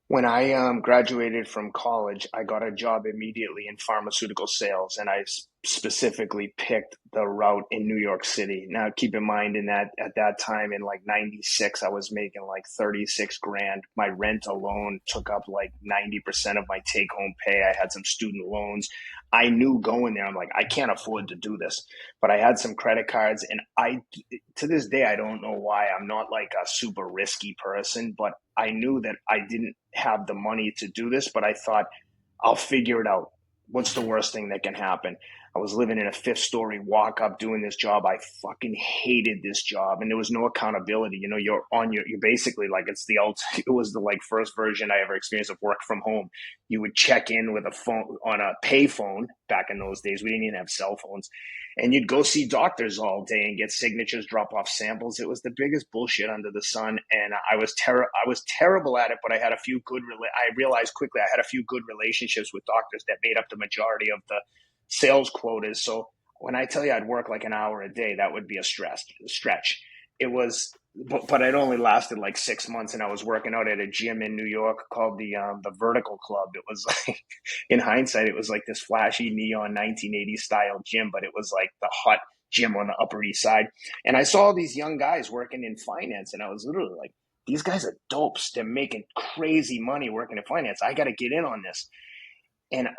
When I graduated from college, I got a job immediately in pharmaceutical sales, and I specifically picked the route in New York City. Now, keep in mind, at that time in like '96, I was making like $36,000. My rent alone took up like 90% of my take-home pay. I had some student loans. I knew going there, I'm like, I can't afford to do this. But I had some credit cards, and to this day, I don't know why. I'm not like a super risky person, but I knew that I didn't have the money to do this, but I thought, I'll figure it out. What's the worst thing that can happen? I was living in a 5th-story walk-up doing this job. I fucking hated this job, and there was no accountability. You're basically like, it was the like first version I ever experienced of work from home. You would check in with a phone on a pay phone back in those days. We didn't even have cell phones. And you'd go see doctors all day and get signatures, drop off samples. It was the biggest bullshit under the sun. And I was terrible at it, but I had I realized quickly I had a few good relationships with doctors that made up the majority of the sales quotas. So when I tell you I'd work like an hour a day, that would be a stretch. It was, but it only lasted like 6 months, and I was working out at a gym in New York called the Vertical Club. It was like, in hindsight, it was like this flashy neon 1980s style gym, but it was like the hot gym on the Upper East Side. And I saw all these young guys working in finance, and I was literally like, these guys are dopes. They're making crazy money working in finance. I got to get in on this. And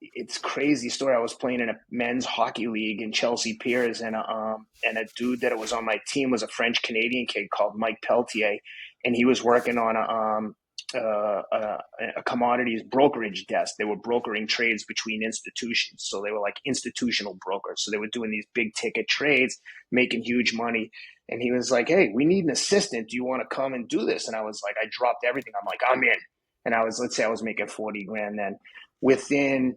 it's crazy story. I was playing in a men's hockey league in Chelsea Piers, and a dude that was on my team was a French Canadian kid called Mike Peltier, and he was working on a commodities brokerage desk. They were brokering trades between institutions, so they were like institutional brokers. So they were doing these big ticket trades, making huge money. And he was like, "Hey, we need an assistant. Do you want to come and do this?" And I was like, I dropped everything. I'm like, I'm in. And let's say I was making $40,000 then. Within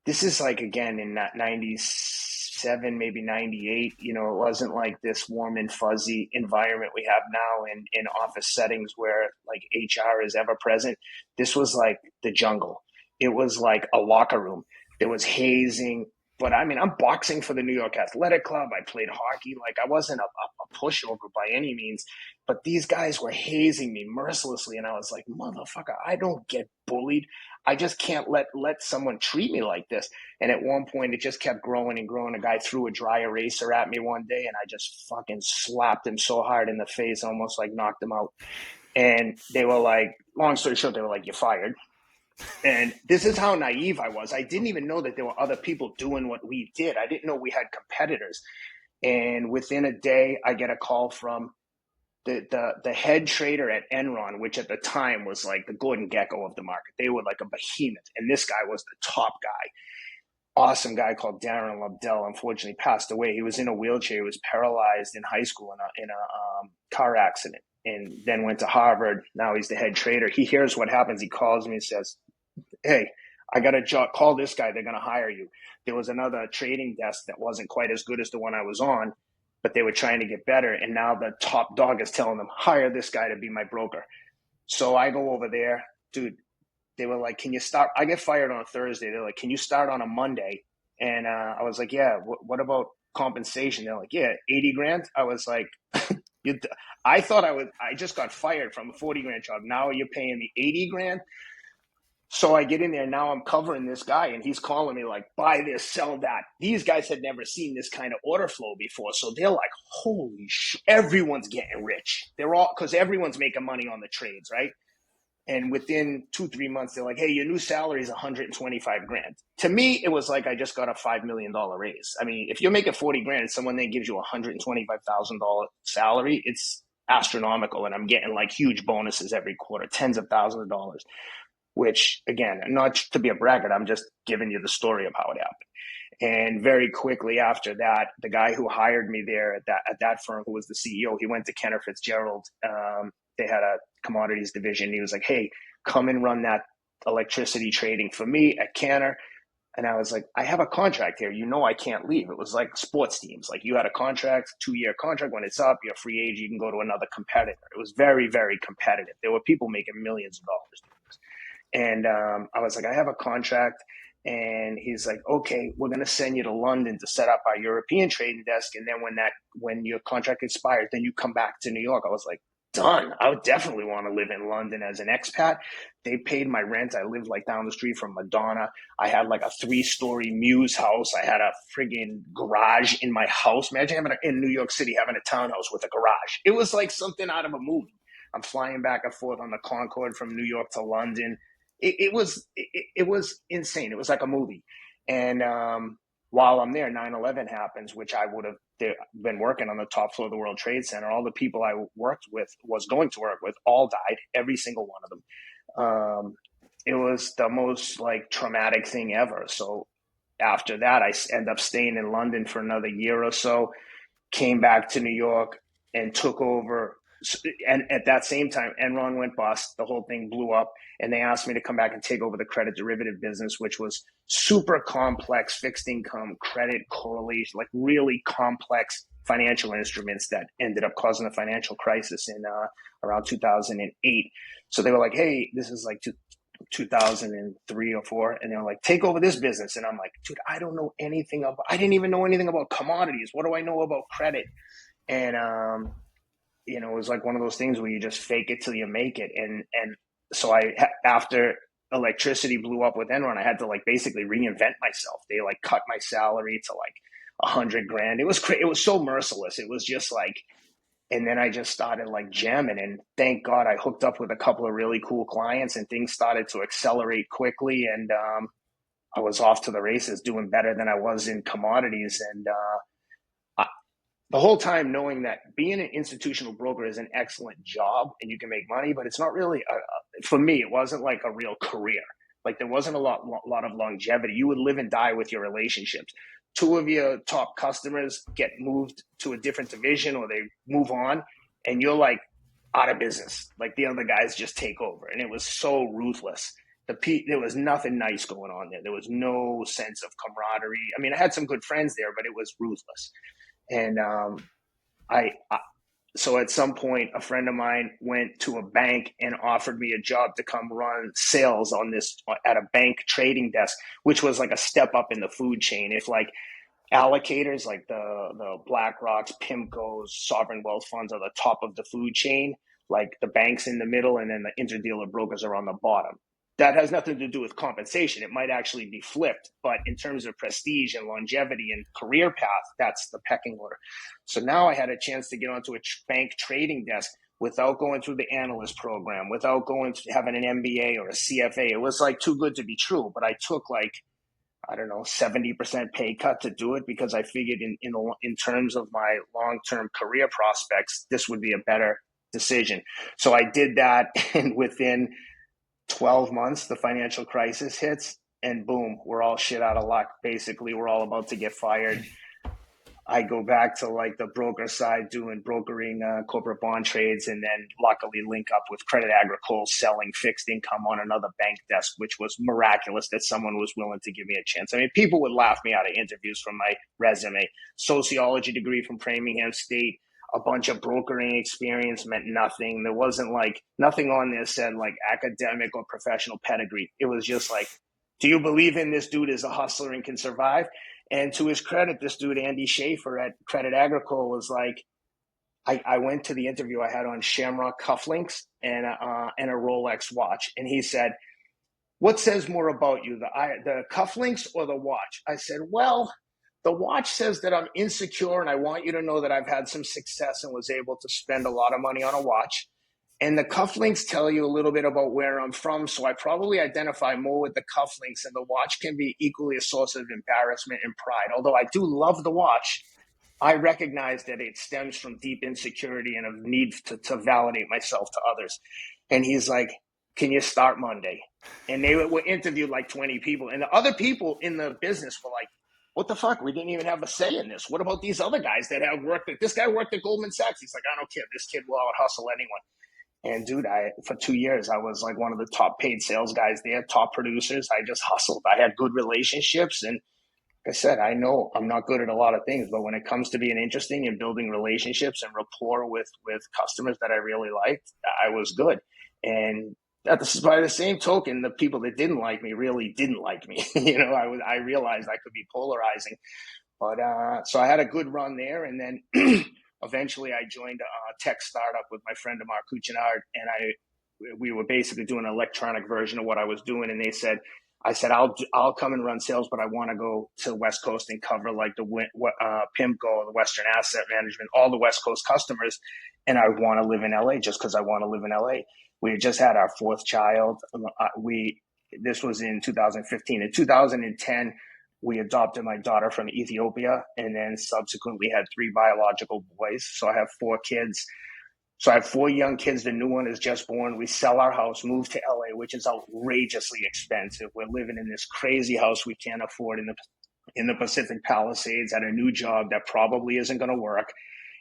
this is like, again, in that 97, maybe 98, it wasn't like this warm and fuzzy environment we have now in office settings where like HR is ever present. This was like the jungle. It was like a locker room. There was hazing. But I mean, I'm boxing for the New York Athletic Club. I played hockey. Like, I wasn't a pushover by any means, but these guys were hazing me mercilessly. And I was like, motherfucker, I don't get bullied. I just can't let someone treat me like this. And at one point, it just kept growing and growing. A guy threw a dry eraser at me one day, and I just fucking slapped him so hard in the face, almost like knocked him out. And they were like, long story short, they were like, "You're fired." And this is how naive I was. I didn't even know that there were other people doing what we did. I didn't know we had competitors. And within a day, I get a call from the head trader at Enron, which at the time was like the Gordon Gekko of the market. They were like a behemoth, and this guy was the top guy. Awesome guy called Darren Lobdell. Unfortunately, passed away. He was in a wheelchair. He was paralyzed in high school in a car accident, and then went to Harvard. Now he's the head trader. He hears what happens. He calls me and says, "Hey, I got a job. Call this guy. They're going to hire you." There was another trading desk that wasn't quite as good as the one I was on, but they were trying to get better. And now the top dog is telling them, hire this guy to be my broker. So I go over there, dude. They were like, "Can you start?" I get fired on a Thursday. They're like, "Can you start on a Monday?" And I was like, "Yeah, what about compensation?" They're like, "Yeah, 80 grand. I was like, I thought I just got fired from a 40 grand job. Now you're paying me 80 grand. So I get in there. Now I'm covering this guy, and he's calling me like, "Buy this, sell that." These guys had never seen this kind of order flow before. So they're like, "Holy shit, everyone's getting rich." They're all, because everyone's making money on the trades, right? And within 2-3 months, they're like, "Hey, your new salary is 125 grand." To me, it was like I just got a $5 million raise. I mean, if you're making 40 grand and someone then gives you a $125,000 salary, it's astronomical. And I'm getting like huge bonuses every quarter, tens of thousands of dollars. Which, again, not to be a braggart, I'm just giving you the story of how it happened. And very quickly after that, the guy who hired me there at that firm, who was the CEO, he went to Kenner Fitzgerald. They had a commodities division. He was like, "Hey, come and run that electricity trading for me at Kenner." And I was like, "I have a contract here. I can't leave." It was like sports teams. Like, you had a contract, 2-year contract. When it's up, you're a free agent. You can go to another competitor. It was very, very competitive. There were people making millions of dollars. And I was like, "I have a contract." And he's like, "Okay, we're going to send you to London to set up our European trading desk. And then when your contract expires, then you come back to New York." I was like, done. I would definitely want to live in London as an expat. They paid my rent. I lived like down the street from Madonna. I had like a 3-story Muse house. I had a friggin' garage in my house. Imagine in New York City having a townhouse with a garage. It was like something out of a movie. I'm flying back and forth on the Concorde from New York to London. It was insane. It was like a movie. And while I'm there, 9/11 happens, which I would have been working on the top floor of the World Trade Center. All the people I was going to work with, all died, every single one of them. It was the most like traumatic thing ever. So after that, I end up staying in London for another year or so, came back to New York and took over. And at that same time, Enron went bust. The whole thing blew up. And they asked me to come back and take over the credit derivative business, which was super complex fixed income, credit correlation, like really complex financial instruments that ended up causing the financial crisis in around 2008. So they were like, "Hey, this is like 2003 or 4. And they were like, "Take over this business." And I'm like, "Dude, I didn't even know anything about commodities. What do I know about credit?" And, it was like one of those things where you just fake it till you make it. And so after electricity blew up with Enron, I had to like basically reinvent myself. They like cut my salary to like 100 grand. It was it was so merciless. It was just like, and then I just started like jamming, and thank God I hooked up with a couple of really cool clients, and things started to accelerate quickly. And I was off to the races, doing better than I was in commodities. And the whole time knowing that being an institutional broker is an excellent job and you can make money, but it's not really, for me, it wasn't like a real career. Like, there wasn't a lot of longevity. You would live and die with your relationships. 2 of your top customers get moved to a different division, or they move on, and you're like out of business. Like, the other guys just take over. And it was so ruthless. there was nothing nice going on there. There was no sense of camaraderie. I mean, I had some good friends there, but it was ruthless. And I so at some point, a friend of mine went to a bank and offered me a job to come run sales on this at a bank trading desk, which was like a step up in the food chain. If like allocators, like the BlackRocks, PIMCOs, sovereign wealth funds are the top of the food chain, like the banks in the middle, and then the interdealer brokers are on the bottom. That has nothing to do with compensation. It might actually be flipped, but in terms of prestige and longevity and career path, that's the pecking order. So now I had a chance to get onto a bank trading desk without going through the analyst program, without going to having an MBA or a CFA. It was like too good to be true, but I took like, I don't know, 70% pay cut to do it because I figured in terms of my long-term career prospects, this would be a better decision. So I did that, and within 12 months, the financial crisis hits, and boom, we're all shit out of luck. Basically, we're all about to get fired. I go back to like the broker side brokering corporate bond trades, and then luckily link up with Credit Agricole selling fixed income on another bank desk, which was miraculous that someone was willing to give me a chance. I mean, people would laugh me out of interviews from my resume. Sociology degree from Framingham State, a bunch of brokering experience meant nothing. There wasn't like nothing on there said like academic or professional pedigree. It was just like, do you believe in this dude as a hustler and can survive? And to his credit, this dude, Andy Schaefer at Credit Agricole, was like, I went to the interview, I had on Shamrock cufflinks and a Rolex watch. And he said, what says more about you, the cufflinks or the watch? I said, well, the watch says that I'm insecure and I want you to know that I've had some success and was able to spend a lot of money on a watch. And the cufflinks tell you a little bit about where I'm from. So I probably identify more with the cufflinks, and the watch can be equally a source of embarrassment and pride. Although I do love the watch, I recognize that it stems from deep insecurity and a need to validate myself to others. And he's like, can you start Monday? And they were interviewed like 20 people. And the other people in the business were like, what the fuck? We didn't even have a say in this. What about these other guys that have worked this guy worked at Goldman Sachs? He's like, I don't care. This kid will out hustle anyone. And dude, for 2 years, I was like one of the top paid sales guys there, top producers. I just hustled. I had good relationships. And like I said, I know I'm not good at a lot of things, but when it comes to being interesting and building relationships and rapport with customers that I really liked, I was good. And by the same token, the people that didn't like me really didn't like me. I realized I could be polarizing. But so I had a good run there. And then eventually I joined a tech startup with my friend Amar Kuchinard, and we were basically doing an electronic version of what I was doing. And I said, I'll come and run sales, but I want to go to the West Coast and cover like the PIMCO, the Western Asset Management, all the West Coast customers. And I want to live in LA just because I want to live in LA. We had just had our fourth child. This was in 2015. In 2010, we adopted my daughter from Ethiopia, and then subsequently had 3 biological boys. So I have 4 kids. So I have 4 young kids. The new one is just born. We sell our house, move to LA, which is outrageously expensive. We're living in this crazy house we can't afford in the Pacific Palisades at a new job that probably isn't going to work.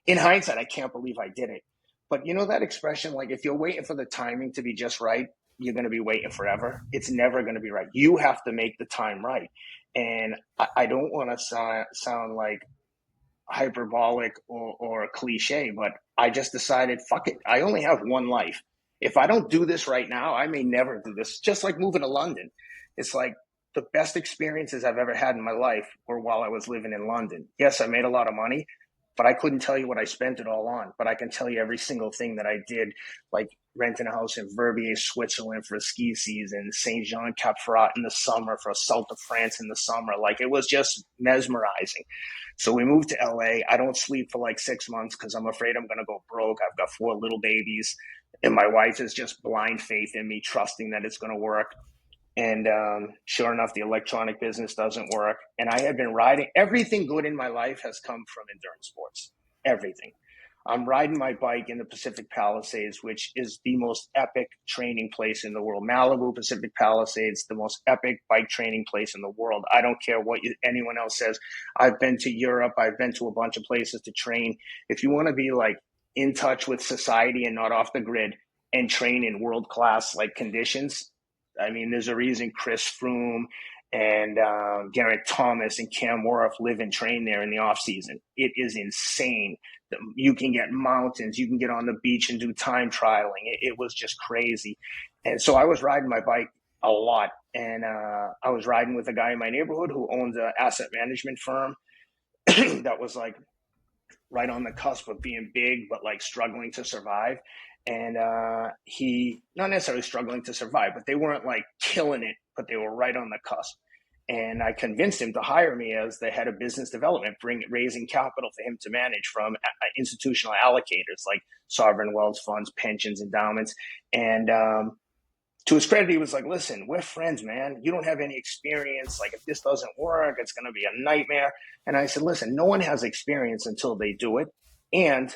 In hindsight, I can't believe I did it. But you know that expression, like if you're waiting for the timing to be just right, you're going to be waiting forever. It's never going to be right. You have to make the time right. And I don't want to sound like hyperbolic or a cliche, but I just decided, fuck it. I only have one life. If I don't do this right now, I may never do this. Just like moving to London. It's like the best experiences I've ever had in my life were while I was living in London. Yes, I made a lot of money, but I couldn't tell you what I spent it all on. But I can tell you every single thing that I did, like renting a house in Verbier, Switzerland for a ski season, Saint Jean Cap Ferrat in the summer, for South of France in the summer. Like it was just mesmerizing. So we moved to LA. I don't sleep for like 6 months because I'm afraid I'm going to go broke. I've got 4 little babies, and my wife is just blind faith in me, trusting that it's going to work. And sure enough, the electronic business doesn't work. And I had been riding. Everything good in my life has come from endurance sports. Everything. I'm riding my bike in the Pacific Palisades, which is the most epic training place in the world. Malibu, Pacific Palisades, the most epic bike training place in the world. I don't care what anyone else says. I've been to Europe. I've been to a bunch of places to train. If you want to be like in touch with society and not off the grid and train in world-class like conditions, I mean, there's a reason Chris Froome and Garrett Thomas and Cam Worth live and train there in the off season. It is insane. You can get mountains, you can get on the beach and do time trialing. It was just crazy. And so I was riding my bike a lot, and I was riding with a guy in my neighborhood who owns an asset management firm that was like right on the cusp of being big, but like struggling to survive. And he, not necessarily struggling to survive, but they weren't like killing it, but they were right on the cusp. And I convinced him to hire me as the head of business development, raising capital for him to manage from institutional allocators like sovereign wealth funds, pensions, endowments. And to his credit, he was like, listen, we're friends, man. You don't have any experience. Like, if this doesn't work, it's going to be a nightmare. And I said, listen, no one has experience until they do it. And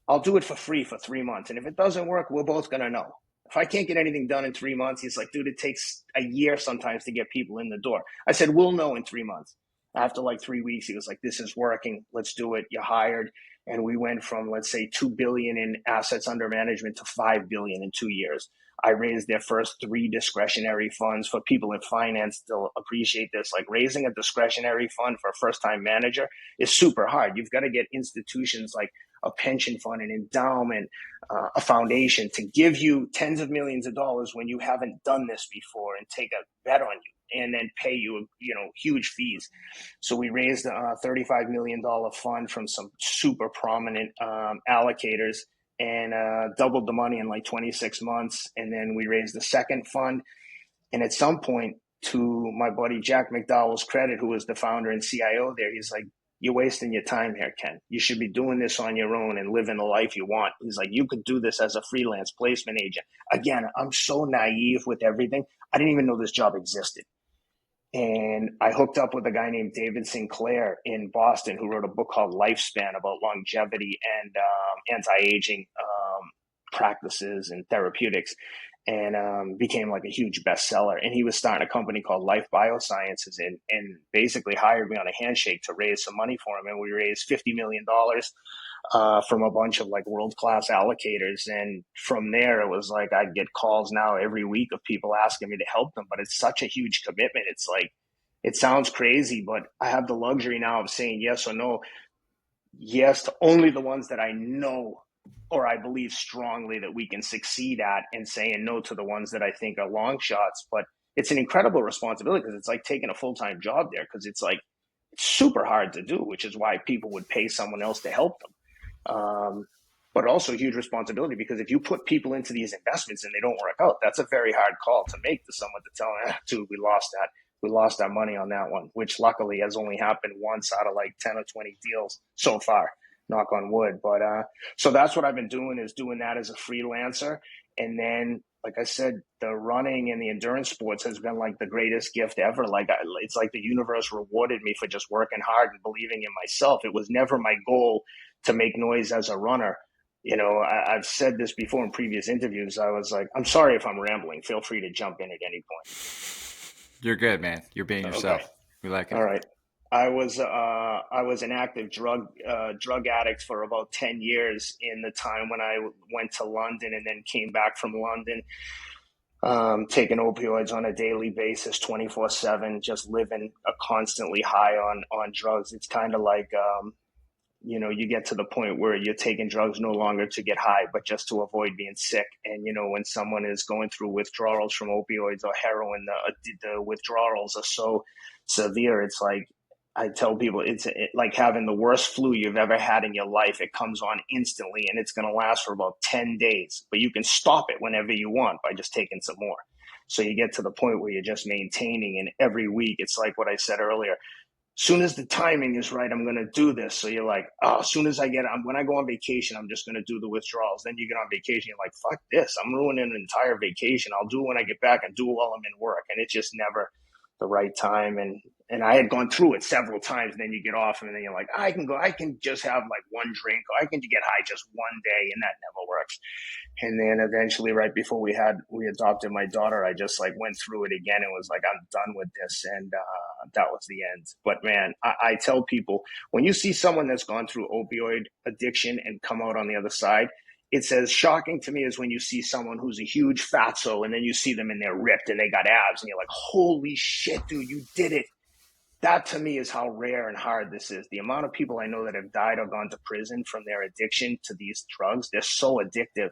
I'll do it for free for 3 months. And if it doesn't work, we're both going to know. If I can't get anything done in 3 months, he's like, dude, it takes a year sometimes to get people in the door. I said, we'll know in 3 months. After like 3 weeks, he was like, this is working. Let's do it. You're hired. And we went from, let's say, 2 billion in assets under management to 5 billion in 2 years. I raised their first 3 discretionary funds. For people in finance, they'll appreciate this. Like, raising a discretionary fund for a first-time manager is super hard. You've got to get institutions like a pension fund, an endowment, a foundation to give you tens of millions of dollars when you haven't done this before and take a bet on you and then pay you, huge fees. So we raised a $35 million fund from some super prominent allocators and doubled the money in like 26 months. And then we raised the second fund. And at some point, to my buddy Jack McDowell's credit, who was the founder and CIO there, he's like, you're wasting your time here, Ken. You should be doing this on your own and living the life you want. He's like, you could do this as a freelance placement agent. Again, I'm so naive with everything. I didn't even know this job existed. And I hooked up with a guy named David Sinclair in Boston who wrote a book called Lifespan about longevity and anti-aging practices and therapeutics, and became like a huge bestseller. And he was starting a company called Life Biosciences and basically hired me on a handshake to raise some money for him. And we raised $50 million from a bunch of like world-class allocators. And from there, it was like I'd get calls now every week of people asking me to help them. But it's such a huge commitment. It's like, it sounds crazy, but I have the luxury now of saying yes or no. Yes to only the ones that I know or I believe strongly that we can succeed at, and saying no to the ones that I think are long shots. But it's an incredible responsibility because it's like taking a full-time job there, because it's like, it's super hard to do, which is why people would pay someone else to help them. But also huge responsibility, because if you put people into these investments and they don't work out, that's a very hard call to make to someone, to tell them, dude, we lost our money on that one, which luckily has only happened once out of like 10 or 20 deals so far, knock on wood. But so that's what I've been doing, is doing that as a freelancer. And then, like I said, the running and the endurance sports has been like the greatest gift ever. Like, it's like the universe rewarded me for just working hard and believing in myself. It was never my goal to make noise as a runner. I've said this before in previous interviews. I was like, I'm sorry if I'm rambling. Feel free to jump in at any point. You're good, man. You're being yourself. Okay. We like it. All right. I was an active drug addict for about 10 years in the time when I went to London and then came back from London, taking opioids on a daily basis, 24/7, just living a constantly high on drugs. It's kind of like, you get to the point where you're taking drugs no longer to get high, but just to avoid being sick. And, when someone is going through withdrawals from opioids or heroin, the withdrawals are so severe. It's like, I tell people, it's like having the worst flu you've ever had in your life. It comes on instantly and it's going to last for about 10 days, but you can stop it whenever you want by just taking some more. So you get to the point where you're just maintaining, and every week, it's like what I said earlier. Soon as the timing is right, I'm going to do this. So you're like, as soon as when I go on vacation, I'm just going to do the withdrawals. Then you get on vacation, you're like, fuck this. I'm ruining an entire vacation. I'll do it when I get back and do it while I'm in work. And it's just never the right time. And I had gone through it several times. And then you get off and then you're like, I can just have like one drink, or I can get high just one day. And that never works. And then eventually, right before we adopted my daughter, I just like went through it again and was like, I'm done with this. And that was the end. But man, I tell people, when you see someone that's gone through opioid addiction and come out on the other side, it's as shocking to me as when you see someone who's a huge fatso and then you see them and they're ripped and they got abs and you're like, holy shit, dude, you did it. That to me is how rare and hard this is. The amount of people I know that have died or gone to prison from their addiction to these drugs, they're so addictive.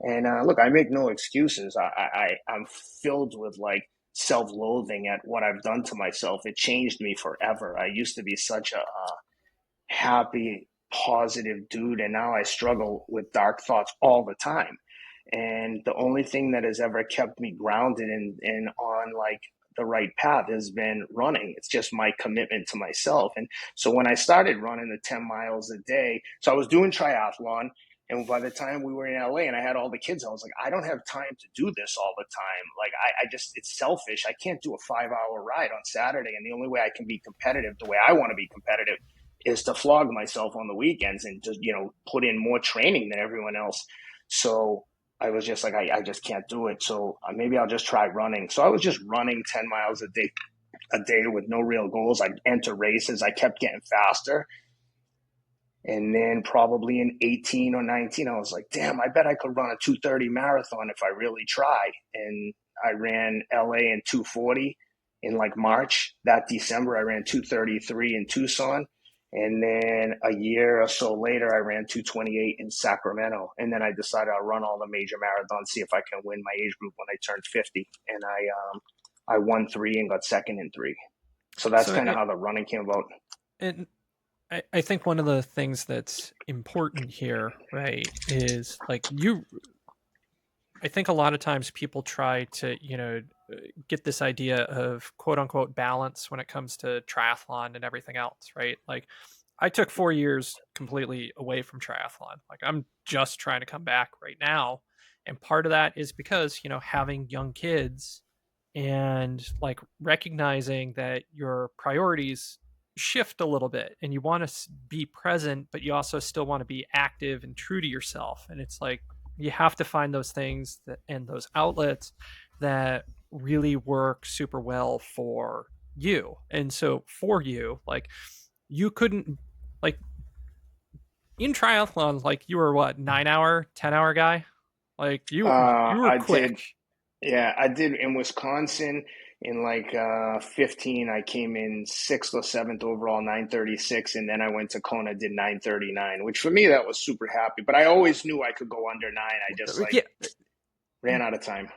And look, I make no excuses. I'm filled with like self-loathing at what I've done to myself. It changed me forever. I used to be such a happy, positive dude, and now I struggle with dark thoughts all the time. And the only thing that has ever kept me grounded and on like the right path has been running. It's just my commitment to myself. And so when I started running the 10 miles a day, so I was doing triathlon. And by the time we were in LA and I had all the kids, I was like, I don't have time to do this all the time. Like, I just, it's selfish. I can't do a 5-hour ride on Saturday. And the only way I can be competitive the way I want to be competitive is to flog myself on the weekends and just, put in more training than everyone else. So I was just like, I just can't do it. So maybe I'll just try running. So I was just running 10 miles a day with no real goals. I'd enter races. I kept getting faster. And then probably in 18 or 19, I was like, damn, I bet I could run a 2:30 marathon if I really try. And I ran LA in 2:40 in like March. That December, I ran 2:33 in Tucson. And then a year or so later, I ran 2:28 in Sacramento. And then I decided I'll run all the major marathons, see if I can win my age group when I turn 50. And I won 3 and got second in 3. So that's kind of how the running came about. And I think one of the things that's important here, right, is like I think a lot of times people try to, get this idea of quote unquote balance when it comes to triathlon and everything else, right? Like I took 4 years completely away from triathlon. Like I'm just trying to come back right now. And part of that is because, having young kids and like recognizing that your priorities shift a little bit and you want to be present, but you also still want to be active and true to yourself. And it's like, you have to find those things and those outlets that really work super well for you. And so for you, like you couldn't like in triathlon, like you were what, 9-hour, 10-hour guy? Like you were quick. I did in Wisconsin in like 15. I came in 6th or 7th overall, 9:36, and then I went to Kona, did 9:39, which for me that was super happy. But I always knew I could go under 9. I just ran out of time.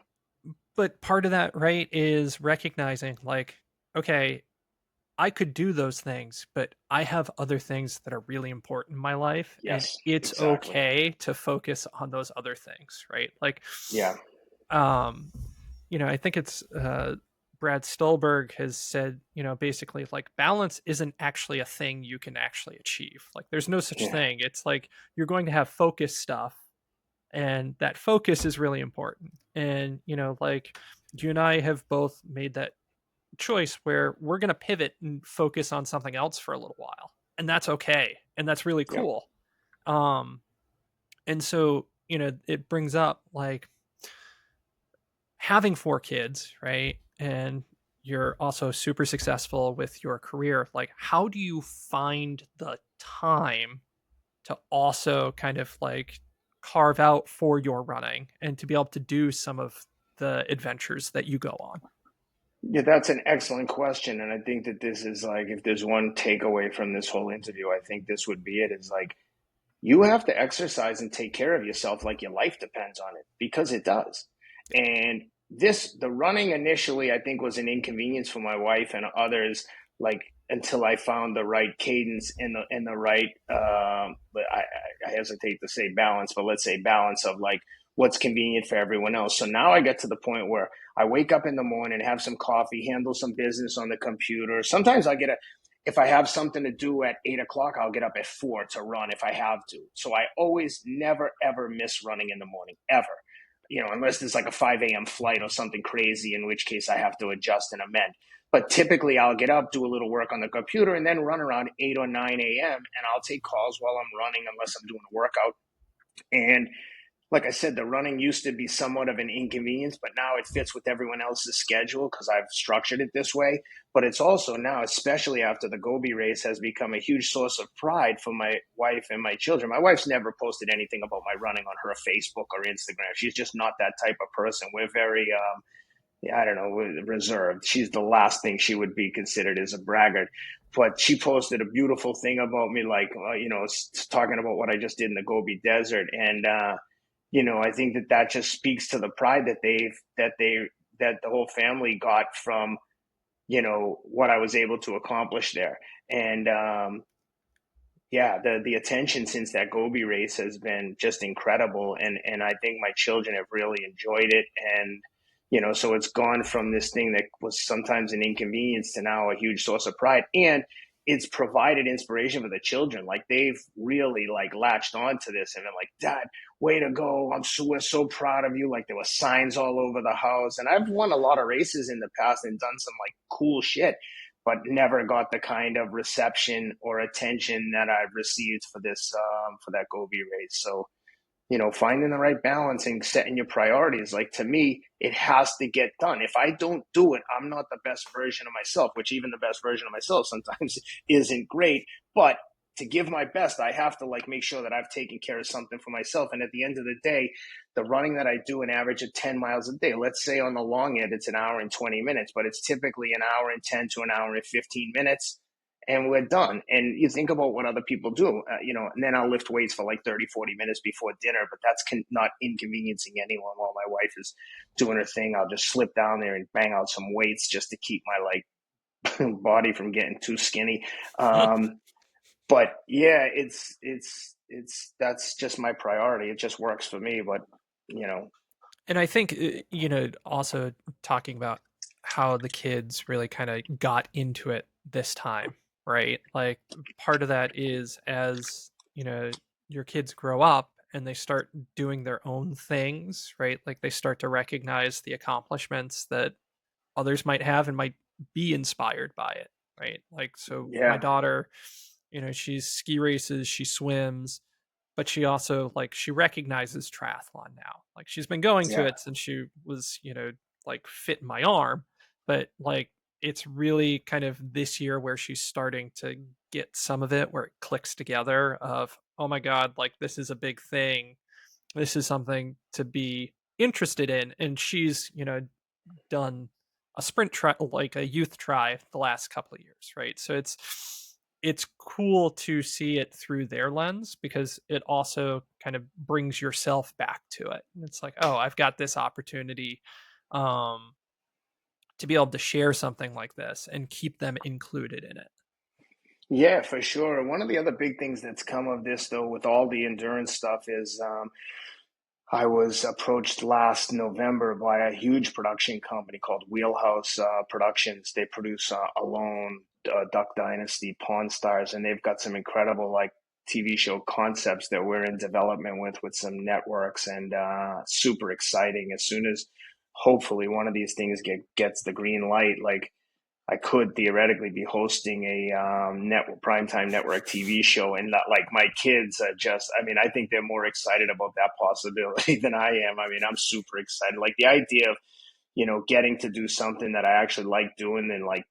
But part of that, right, is recognizing like, okay, I could do those things, but I have other things that are really important in my life. Yes, and it's exactly. okay to focus on those other things, right? Like, yeah. I think it's Brad Stulberg has said, basically like balance isn't actually a thing you can actually achieve. Like there's no such thing. It's like you're going to have focus stuff, and that focus is really important. And, like you and I have both made that choice where we're going to pivot and focus on something else for a little while. And that's okay. And that's really cool. And so, it brings up like having 4 kids, right? And you're also super successful with your career. Like, how do you find the time to also kind of like carve out for your running and to be able to do some of the adventures that you go on? Yeah, that's an excellent question. And I think that this is like, if there's one takeaway from this whole interview, I think this would be it, is like, you have to exercise and take care of yourself like your life depends on it, because it does. And the running initially, I think, was an inconvenience for my wife and others, like until I found the right cadence and the right, but I hesitate to say balance, but let's say balance of like what's convenient for everyone else. So now I get to the point where I wake up in the morning, have some coffee, handle some business on the computer. Sometimes if I have something to do at 8 o'clock, I'll get up at 4 to run if I have to. So I always never, ever miss running in the morning, ever. Unless there's like a 5 a.m. flight or something crazy, in which case I have to adjust and amend. But typically I'll get up, do a little work on the computer, and then run around 8 or 9 a.m. And I'll take calls while I'm running, unless I'm doing a workout. And like I said, the running used to be somewhat of an inconvenience, but now it fits with everyone else's schedule because I've structured it this way. But it's also now, especially after the Gobi race, has become a huge source of pride for my wife and my children. My wife's never posted anything about my running on her Facebook or Instagram. She's just not that type of person. We're very, I don't know, reserved. She's the last thing she would be considered as a braggart. But she posted a beautiful thing about me, like, talking about what I just did in the Gobi Desert. And, I think that just speaks to the pride that the whole family got from, what I was able to accomplish there. And, yeah, the attention since that Gobi race has been just incredible, and I think my children have really enjoyed it, and so it's gone from this thing that was sometimes an inconvenience to now a huge source of pride, and it's provided inspiration for the children. Like they've really like latched onto this and been like, "Dad, way to go! We're so proud of you!" Like there were signs all over the house, and I've won a lot of races in the past and done some like cool shit, but never got the kind of reception or attention that I've received for this for that Gobi race. So, finding the right balance and setting your priorities. Like to me, it has to get done. If I don't do it, I'm not the best version of myself, which even the best version of myself sometimes isn't great. But to give my best, I have to like make sure that I've taken care of something for myself. And at the end of the day, the running that I do an average of 10 miles a day, let's say on the long end, it's an hour and 20 minutes, but it's typically an hour and 10 to an hour and 15 minutes. And we're done. And you think about what other people do, and then I'll lift weights for like 30, 40 minutes before dinner, but that's not inconveniencing anyone while my wife is doing her thing. I'll just slip down there and bang out some weights just to keep my like body from getting too skinny. But yeah, that's just my priority. It just works for me, but you know, And I think, also talking about how the kids really kind of got into it this time, right? Like part of that is as, your kids grow up and they start doing their own things, right? Like they start to recognize the accomplishments that others might have and might be inspired by it, right? Like, so my yeah, daughter, she's ski races, she swims, but she also like she recognizes triathlon now. Like she's been going to yeah, it since she was, like fit in my arm, but like it's really kind of this year where she's starting to get some of it where it clicks together of, oh my god, like this is a big thing. This is something to be interested in. And she's, done a sprint try, like a youth try the last couple of years, right? So it's cool to see it through their lens because it also kind of brings yourself back to it. And it's like, oh, I've got this opportunity um to be able to share something like this and keep them included in it. yeah, for sure. One of the other big things that's come of this, though, with all the endurance stuff, is I was approached last November by a huge production company called Wheelhouse Productions. They produce Alone, Duck Dynasty, Pawn Stars, and they've got some incredible like TV show concepts that we're in development with some networks, and super exciting. As soon as hopefully one of these things gets the green light, like I could theoretically be hosting a primetime network TV show, and not, like my kids are just. I mean, I think they're more excited about that possibility than I am. I mean, I'm super excited. Like the idea of getting to do something that I actually like doing and like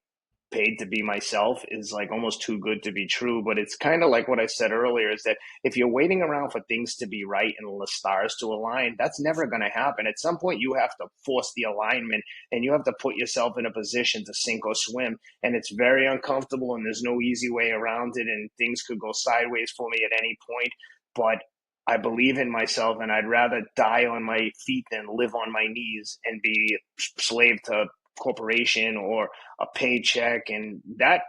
paid to be myself is like almost too good to be true. But it's kind of like what I said earlier is that if you're waiting around for things to be right and the stars to align, that's never going to happen. At some point, you have to force the alignment and you have to put yourself in a position to sink or swim. And it's very uncomfortable and there's no easy way around it. And things could go sideways for me at any point. But I believe in myself and I'd rather die on my feet than live on my knees and be slave to corporation or a paycheck, and that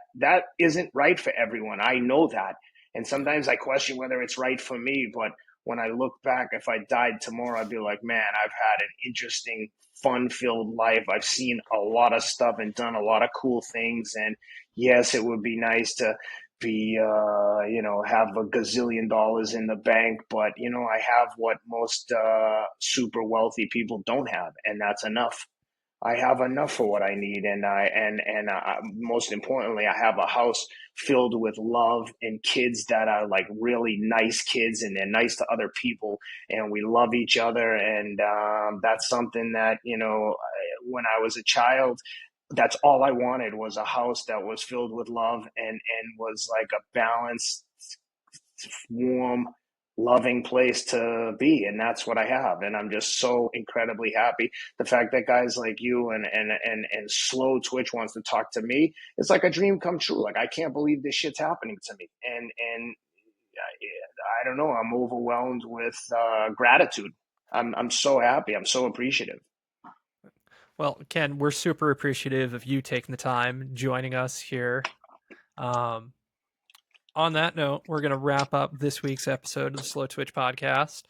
isn't right for everyone. I know that, and sometimes I question whether it's right for me. But when I look back, if I died tomorrow, I'd be like, man, I've had an interesting, fun-filled life. I've seen a lot of stuff and done a lot of cool things. And yes, it would be nice to be have a gazillion dollars in the bank, but I have what most super wealthy people don't have, and that's enough. I have enough for what I need, and most importantly, I have a house filled with love and kids that are like really nice kids, and they're nice to other people, and we love each other, and that's something that when I was a child, that's all I wanted was a house that was filled with love and was like a balanced, warm, loving place to be, and that's what I have, and I'm just so incredibly happy. The fact that guys like you and Slowtwitch wants to talk to me, it's like a dream come true. Like, I can't believe this shit's happening to me, and I don't know, I'm overwhelmed with gratitude. I'm so happy, I'm so appreciative. Well, Ken, we're super appreciative of you taking the time joining us here. Um, on that note, we're going to wrap up this week's episode of the Slowtwitch podcast.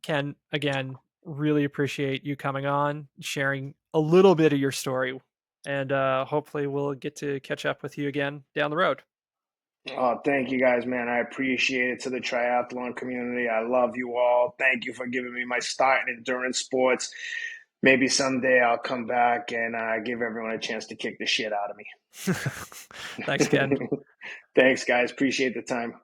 Ken, again, really appreciate you coming on, sharing a little bit of your story, and hopefully we'll get to catch up with you again down the road. Oh, thank you guys, man. I appreciate it. To the triathlon community, I love you all. Thank you for giving me my start in endurance sports. Maybe someday I'll come back and give everyone a chance to kick the shit out of me. Thanks, Ken. Thanks, guys. Appreciate the time.